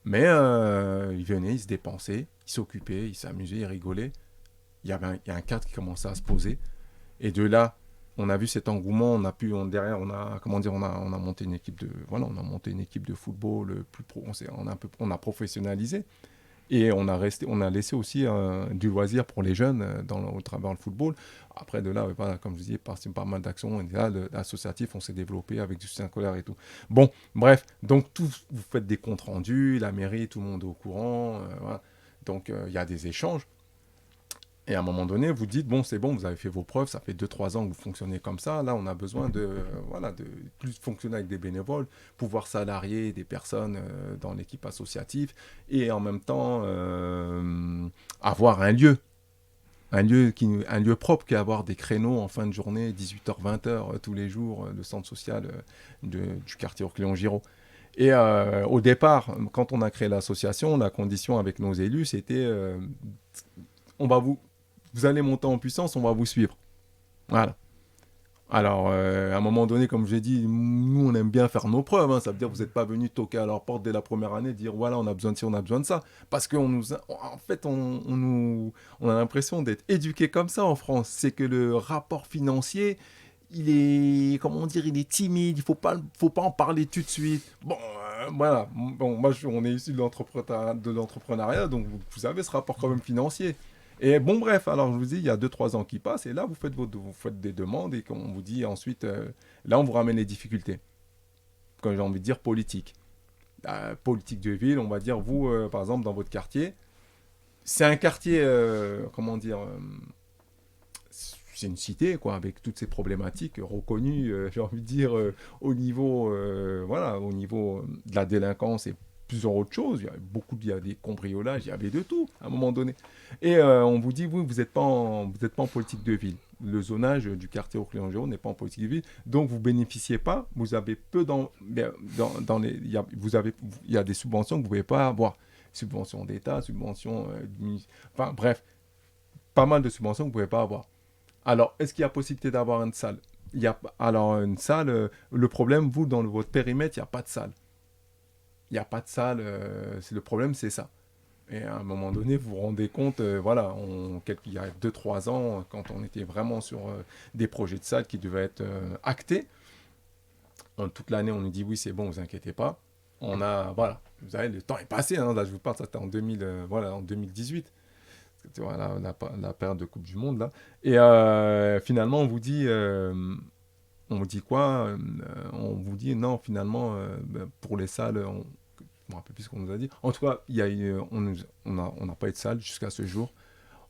Mais ils venaient, ils se dépensaient, ils s'occupaient, ils s'amusaient, ils rigolaient. Il y a un cadre qui commençait à se poser. Et de là, on a vu cet engouement. On a monté une équipe de football plus pro. On a professionnalisé. Et on a laissé aussi du loisir pour les jeunes au travers le football. Après, de là, comme je disais, pas mal d'actions. Et là, l'associatif, on s'est développé avec du soutien scolaire et tout. Bon, bref, donc vous faites des comptes rendus, la mairie, tout le monde est au courant. Voilà. Donc, il y a des échanges. Et à un moment donné, vous dites, bon, c'est bon, vous avez fait vos preuves, ça fait 2-3 ans que vous fonctionnez comme ça. Là, on a besoin de plus fonctionner avec des bénévoles, pouvoir salarier des personnes dans l'équipe associative et en même temps avoir un lieu propre, qui avoir des créneaux en fin de journée, 18h, 20h tous les jours, le centre social du quartier Léon-Giraud. Et au départ, quand on a créé l'association, la condition avec nos élus, c'était vous allez monter en puissance, on va vous suivre. Voilà. Alors, à un moment donné, comme j'ai dit, nous, on aime bien faire nos preuves. Hein. Ça veut dire que vous n'êtes pas venu toquer à leur porte dès la première année, dire voilà, on a besoin de ci, on a besoin de ça. Parce qu'on a l'impression d'être éduqués comme ça en France. C'est que le rapport financier, il est timide. Il faut pas en parler tout de suite. Bon, voilà. Bon, moi, on est issu de l'entrepreneuriat, donc vous avez ce rapport quand même financier. Et bon, bref, alors je vous dis, il y a 2-3 ans qui passent, et là, vous faites des demandes, et on vous dit ensuite, là, on vous ramène les difficultés. Quand j'ai envie de dire politique. Politique de ville, on va dire, vous, par exemple, dans votre quartier, c'est un quartier, c'est une cité, quoi, avec toutes ces problématiques reconnues, j'ai envie de dire, au niveau de la délinquance et plusieurs autres choses. Il y a des cambriolages, il y avait de tout à un moment donné. Et on vous dit, vous n'êtes pas en politique de ville. Le zonage du quartier Léon-Giraud n'est pas en politique de ville, donc vous bénéficiez pas. Vous avez peu il y a des subventions que vous pouvez pas avoir. Subventions d'État, subventions enfin bref, pas mal de subventions que vous pouvez pas avoir. Alors, est-ce qu'il y a possibilité d'avoir une salle? Une salle, le problème, vous, dans votre périmètre, il n'y a pas de salle. Il n'y a pas de salle, le problème, c'est ça. Et à un moment donné, vous vous rendez compte, il y a 2-3 ans, quand on était vraiment sur des projets de salle qui devaient être actés, toute l'année, on nous dit oui, c'est bon, vous inquiétez pas. Vous savez, le temps est passé, hein, là je vous parle, ça c'était en 2018. C'était la période de Coupe du Monde, là. Et finalement, on vous dit quoi? On vous dit non, finalement, pour les salles, je me rappelle plus ce qu'on nous a dit. En tout cas, on n'a pas eu de salle jusqu'à ce jour.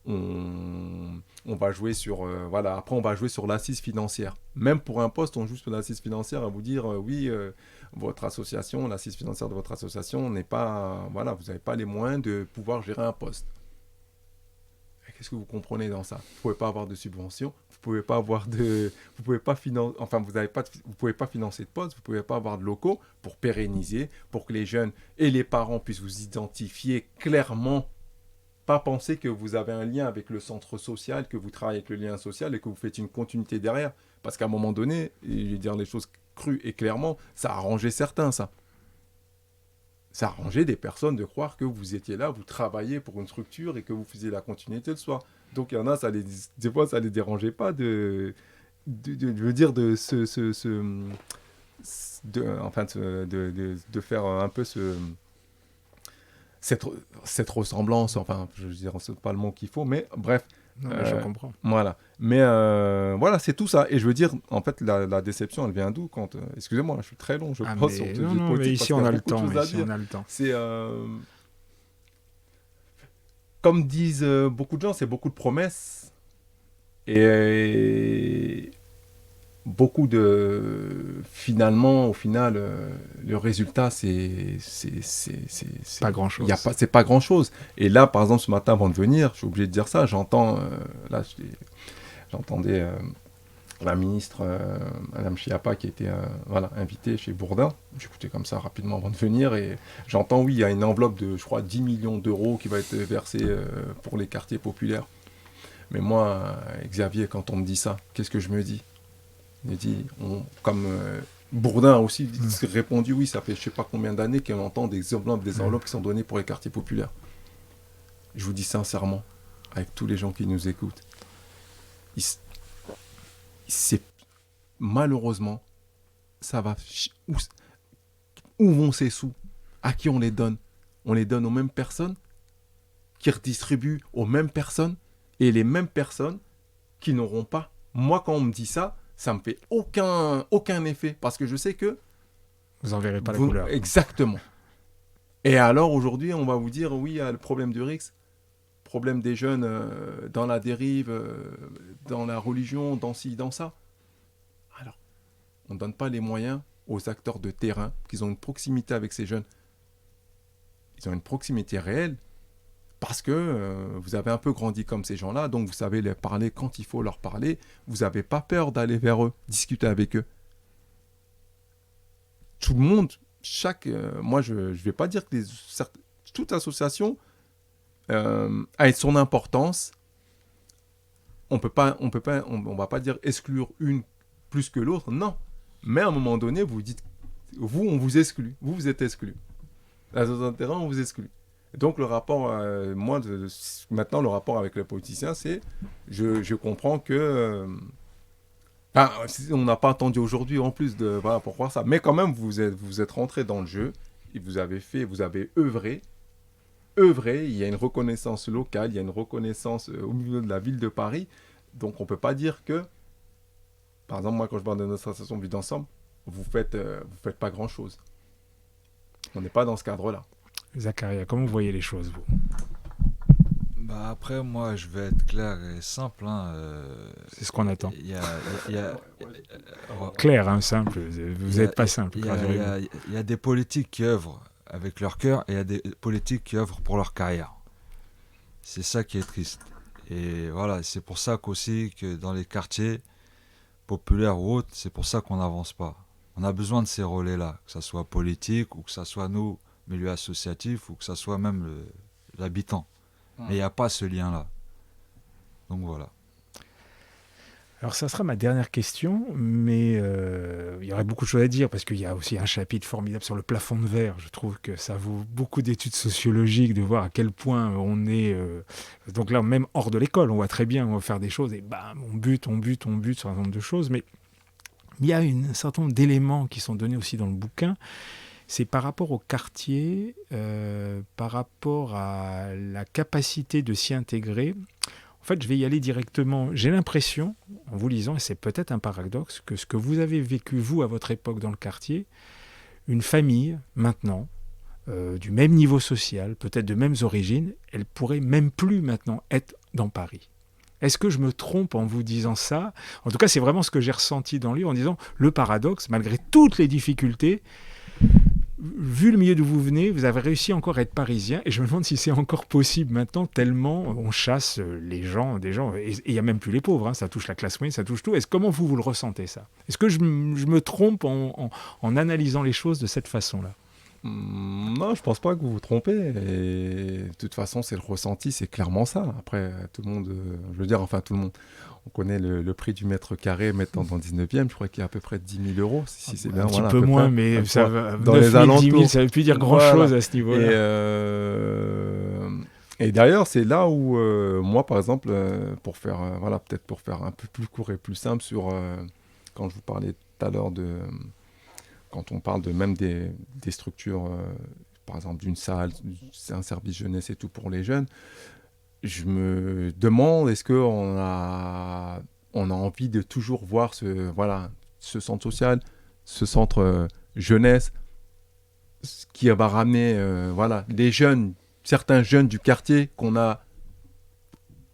on va jouer sur voilà. Après, on va jouer sur l'assise financière. Même pour un poste, on joue sur l'assise financière à vous dire oui, votre association, l'assise financière de votre association n'est pas voilà, vous n'avez pas les moyens de pouvoir gérer un poste. Et qu'est-ce que vous comprenez dans ça? Vous pouvez pas avoir de subvention, vous pouvez pas avoir de, vous pouvez pas financer, enfin vous pouvez pas financer de poste, vous pouvez pas avoir de locaux pour pérenniser, pour que les jeunes et les parents puissent vous identifier clairement. Pas penser que vous avez un lien avec le centre social, que vous travaillez avec le lien social et que vous faites une continuité derrière. Parce qu'à un moment donné, et je vais dire les choses crues et clairement, ça a arrangé certains, ça. Ça a arrangé des personnes de croire que vous étiez là, vous travailliez pour une structure et que vous faisiez la continuité le soir. Donc il y en a, des fois, ça les dérangeait pas de je veux dire, de faire un peu cette ressemblance, enfin, je veux dire, c'est pas le mot qu'il faut, mais bref. Non, mais je comprends. Voilà. Mais voilà, c'est tout ça. Et je veux dire, en fait, la déception, elle vient d'où quand... excusez-moi, je suis très long, je pense. Mais, non, mais ici, on a le temps. C'est... comme disent beaucoup de gens, c'est beaucoup de promesses. Et... beaucoup de finalement au final le résultat c'est pas grand chose. C'est pas grand chose. Et là par exemple ce matin avant de venir, je suis obligé de dire ça, j'entendais la ministre Madame Chiappa qui était voilà, invitée chez Bourdin. J'écoutais comme ça rapidement avant de venir et j'entends oui, il y a une enveloppe de je crois 10 millions d'euros qui va être versée pour les quartiers populaires. Mais moi Xavier, quand on me dit ça, qu'est-ce que je me dis? Il dit, comme Bourdin a aussi répondu, oui, ça fait je ne sais pas combien d'années qu'on entend des enveloppes qui sont données pour les quartiers populaires. Je vous dis sincèrement, avec tous les gens qui nous écoutent, c'est malheureusement, ça va où vont ces sous? À qui on les donne? On les donne aux mêmes personnes qui redistribuent aux mêmes personnes et les mêmes personnes qui n'auront pas. Moi, quand on me dit ça, ça me fait aucun effet parce que je sais que vous en verrez pas la couleur. Exactement. Et alors aujourd'hui, on va vous dire oui, il y a le problème du RICS, problème des jeunes dans la dérive, dans la religion, dans ci, dans ça. Alors, on ne donne pas les moyens aux acteurs de terrain qui ont une proximité avec ces jeunes. Ils ont une proximité réelle. Parce que vous avez un peu grandi comme ces gens-là, donc vous savez les parler quand il faut leur parler. Vous n'avez pas peur d'aller vers eux, discuter avec eux. Tout le monde, moi je ne vais pas dire que toute association a son importance. On va pas dire exclure une plus que l'autre, non. Mais à un moment donné, vous dites, on vous exclut, vous êtes exclu. L'association de terrain, on vous exclut. Donc le rapport, maintenant le rapport avec les politiciens, c'est, je comprends que, on n'a pas attendu aujourd'hui en plus pour voir ça, mais quand même vous êtes rentré dans le jeu, et vous avez œuvré, il y a une reconnaissance locale, il y a une reconnaissance au niveau de la ville de Paris, donc on peut pas dire que, par exemple moi quand je parle de notre association Vivre ensemble, vous faites pas grand chose. On n'est pas dans ce cadre-là. Zacharia, comment vous voyez les choses, vous? Après, moi, je vais être clair et simple. C'est ce qu'on attend. Ouais. Clair, simple. Vous n'êtes pas simple. Il y a des politiques qui œuvrent avec leur cœur et il y a des politiques qui œuvrent pour leur carrière. C'est ça qui est triste. Et voilà, c'est pour ça qu'aussi que dans les quartiers populaires ou autres, c'est pour ça qu'on n'avance pas. On a besoin de ces relais-là, que ce soit politique ou que ce soit nous, milieu associatif, ou que ce soit même l'habitant. Mais il n'y a pas ce lien-là. Donc voilà. Alors ça sera ma dernière question, mais il y aurait beaucoup de choses à dire, parce qu'il y a aussi un chapitre formidable sur le plafond de verre. Je trouve que ça vaut beaucoup d'études sociologiques de voir à quel point on est... donc là, même hors de l'école, on voit très bien, on va faire des choses, et bam, on bute sur un certain nombre de choses, mais il y a un certain nombre d'éléments qui sont donnés aussi dans le bouquin. C'est par rapport au quartier, par rapport à la capacité de s'y intégrer. En fait, je vais y aller directement. J'ai l'impression, en vous lisant, et c'est peut-être un paradoxe, que ce que vous avez vécu, vous, à votre époque dans le quartier, une famille, maintenant, du même niveau social, peut-être de mêmes origines, elle pourrait même plus maintenant être dans Paris. Est-ce que je me trompe en vous disant ça ? En tout cas, c'est vraiment ce que j'ai ressenti dans le livre, en disant le paradoxe, malgré toutes les difficultés, vu le milieu d'où vous venez, vous avez réussi encore à être parisien, et je me demande si c'est encore possible maintenant, tellement on chasse des gens, et il n'y a même plus les pauvres, hein, ça touche la classe moyenne, ça touche tout. Comment vous le ressentez, ça ? Est-ce que je me trompe en analysant les choses de cette façon-là ? Non, je pense pas que vous vous trompez. Et de toute façon, c'est le ressenti, c'est clairement ça. Après, tout le monde, je veux dire, enfin tout le monde, on connaît le prix du mètre carré maintenant dans le 19e, je crois qu'il y a à peu près 10 000 euros. Si c'est bien, un petit voilà, peu moins, près, mais ça va, dans 9 les 000, 10 alentours. 000, ça ne veut plus dire grand-chose à ce niveau-là. Et d'ailleurs, c'est là où, moi, par exemple, pour faire, peut-être pour faire un peu plus court et plus simple sur, quand je vous parlais tout à l'heure de... Quand on parle de même des structures, par exemple d'une salle, c'est un service jeunesse et tout pour les jeunes, je me demande est-ce qu'on a envie de toujours voir ce centre social, ce centre jeunesse, ce qui va ramener les jeunes, certains jeunes du quartier qu'on n'a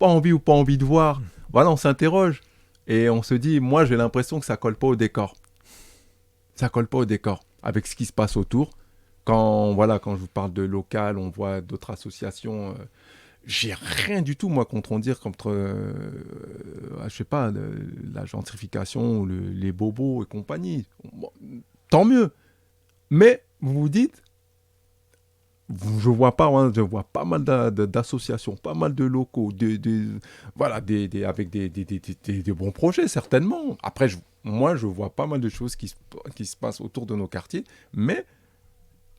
pas envie de voir. Voilà, on s'interroge et on se dit, moi j'ai l'impression que ça colle pas au décor. Ça colle pas au décor avec ce qui se passe autour. Quand je vous parle de local, on voit d'autres associations. J'ai rien du tout, moi, contre je sais pas, la gentrification, ou les bobos et compagnie. Bon, tant mieux. Mais vous vous dites, je vois pas mal d'associations, pas mal de locaux, avec des bons projets, certainement. Après, moi, je vois pas mal de choses qui se passent autour de nos quartiers, mais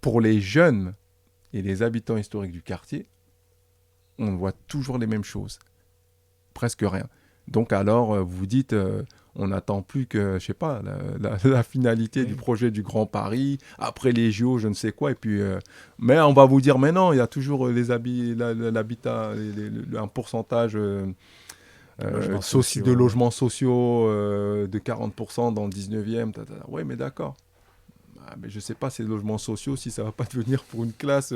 pour les jeunes et les habitants historiques du quartier, on voit toujours les mêmes choses. Presque rien. Donc alors, vous vous dites, on n'attend plus que, je sais pas, la finalité du projet du Grand Paris, après les JO, je ne sais quoi, et puis... mais on va vous dire, mais non, il y a toujours l'habitat, un pourcentage de logements sociaux de 40% dans le 19e. Oui, mais d'accord. Ah, mais je ne sais pas, ces logements sociaux, si ça ne va pas devenir pour une classe...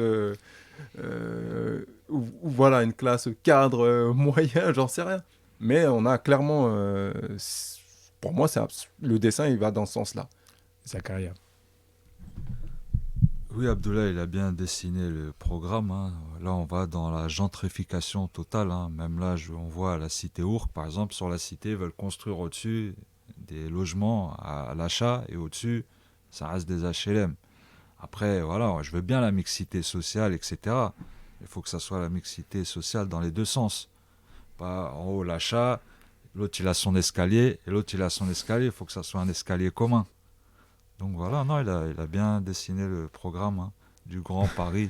une classe cadre moyen, j'en sais rien. Mais on a clairement, pour moi, le dessin, il va dans ce sens-là. Zakaria. Oui, Abdoulaye, il a bien dessiné le programme. Hein. Là, on va dans la gentrification totale. Hein. Même là, on voit la cité Ourcq, par exemple. Sur la cité, ils veulent construire au-dessus des logements à l'achat et au-dessus, ça reste des HLM. Après, voilà, je veux bien la mixité sociale, etc. Il faut que ça soit la mixité sociale dans les deux sens. Pas en haut l'achat, l'autre il a son escalier, et l'autre il a son escalier, il faut que ça soit un escalier commun. Donc voilà, non, il a bien dessiné le programme du Grand Paris.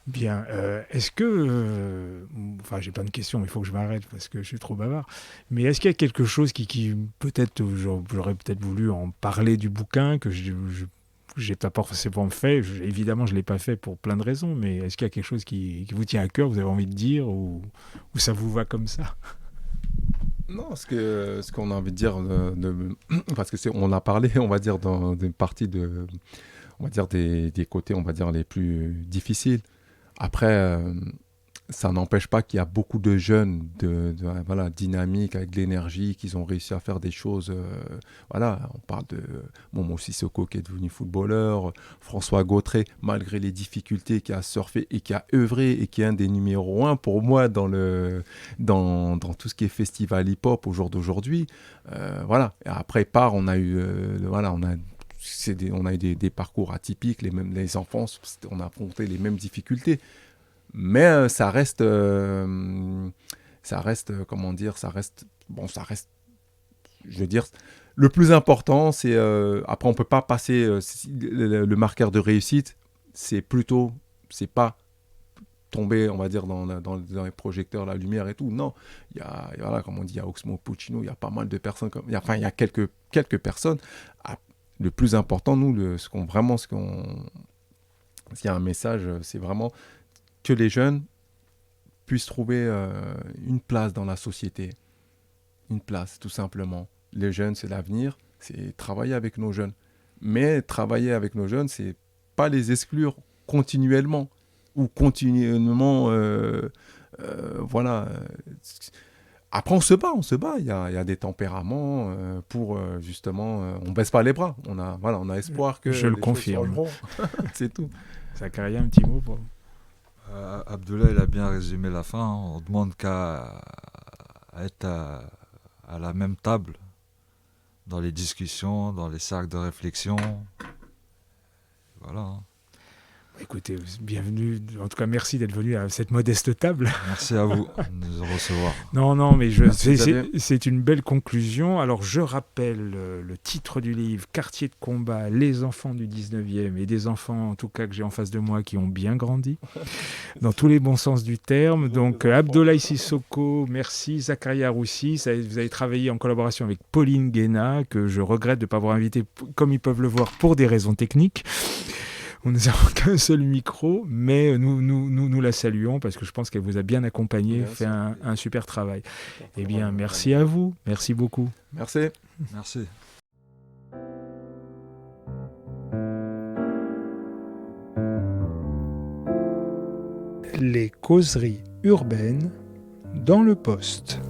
Bien, est-ce que... j'ai plein de questions, mais il faut que je m'arrête parce que je suis trop bavard. Mais est-ce qu'il y a quelque chose qui peut-être, j'aurais peut-être voulu en parler du bouquin, que j'ai pas forcément fait. Évidemment, je ne l'ai pas fait pour plein de raisons, mais est-ce qu'il y a quelque chose qui vous tient à cœur, vous avez envie de dire, ou ça vous va comme ça ? Non, ce qu'on a envie de dire, parce que on a parlé, on va dire, dans une partie on va dire des côtés, on va dire, les plus difficiles. Après, ça n'empêche pas qu'il y a beaucoup de jeunes dynamiques, avec de l'énergie, qui ont réussi à faire des choses. On parle de Momo Sissoko qui est devenu footballeur, François Gautré, malgré les difficultés, qui a surfé et qui a œuvré et qui est un des numéros 1 pour moi dans tout ce qui est festival hip-hop au jour d'aujourd'hui. Et après, on a eu... on a eu des parcours atypiques, les enfants, on a affronté les mêmes difficultés. Mais ça reste, je veux dire, le plus important, c'est, après on peut pas passer, le marqueur de réussite, c'est pas tomber, on va dire, dans les projecteurs, la lumière et tout. Non, il y a, comme on dit, il y a Oxmo Puccino, il y a pas mal de personnes, il y a quelques personnes. Le plus important, nous, s'il y a un message, c'est vraiment que les jeunes puissent trouver une place dans la société. Une place, tout simplement. Les jeunes, c'est l'avenir, c'est travailler avec nos jeunes. Mais travailler avec nos jeunes, c'est pas les exclure continuellement ou continuellement Voilà. Après, on se bat. Il y a des tempéraments pour justement, on baisse pas les bras. On a espoir que Je le les choses confirme. changeront. C'est tout. Zakaria, un petit mot pour... Abdullah, il a bien résumé la fin. On demande qu'à être à la même table dans les discussions, dans les cercles de réflexion. Voilà. Hein. Écoutez, bienvenue. En tout cas, merci d'être venu à cette modeste table. Merci à vous de nous recevoir. Non, mais Merci, Xavier. c'est une belle conclusion. Alors, je rappelle le titre du livre, Quartier de combat, les enfants du 19e, et des enfants, en tout cas, que j'ai en face de moi, qui ont bien grandi, dans tous les bons sens du terme. Donc, Abdoulaye Sissoko, merci. Zakaria Roussi, vous avez travaillé en collaboration avec Pauline Guéna, que je regrette de ne pas avoir invité, comme ils peuvent le voir, pour des raisons techniques. Nous n'avons qu'un seul micro, mais nous la saluons parce que je pense qu'elle vous a bien accompagné, Merci. fait un super travail. Eh bien, merci à vous. Merci beaucoup. Merci. Merci. Les causeries urbaines dans le poste.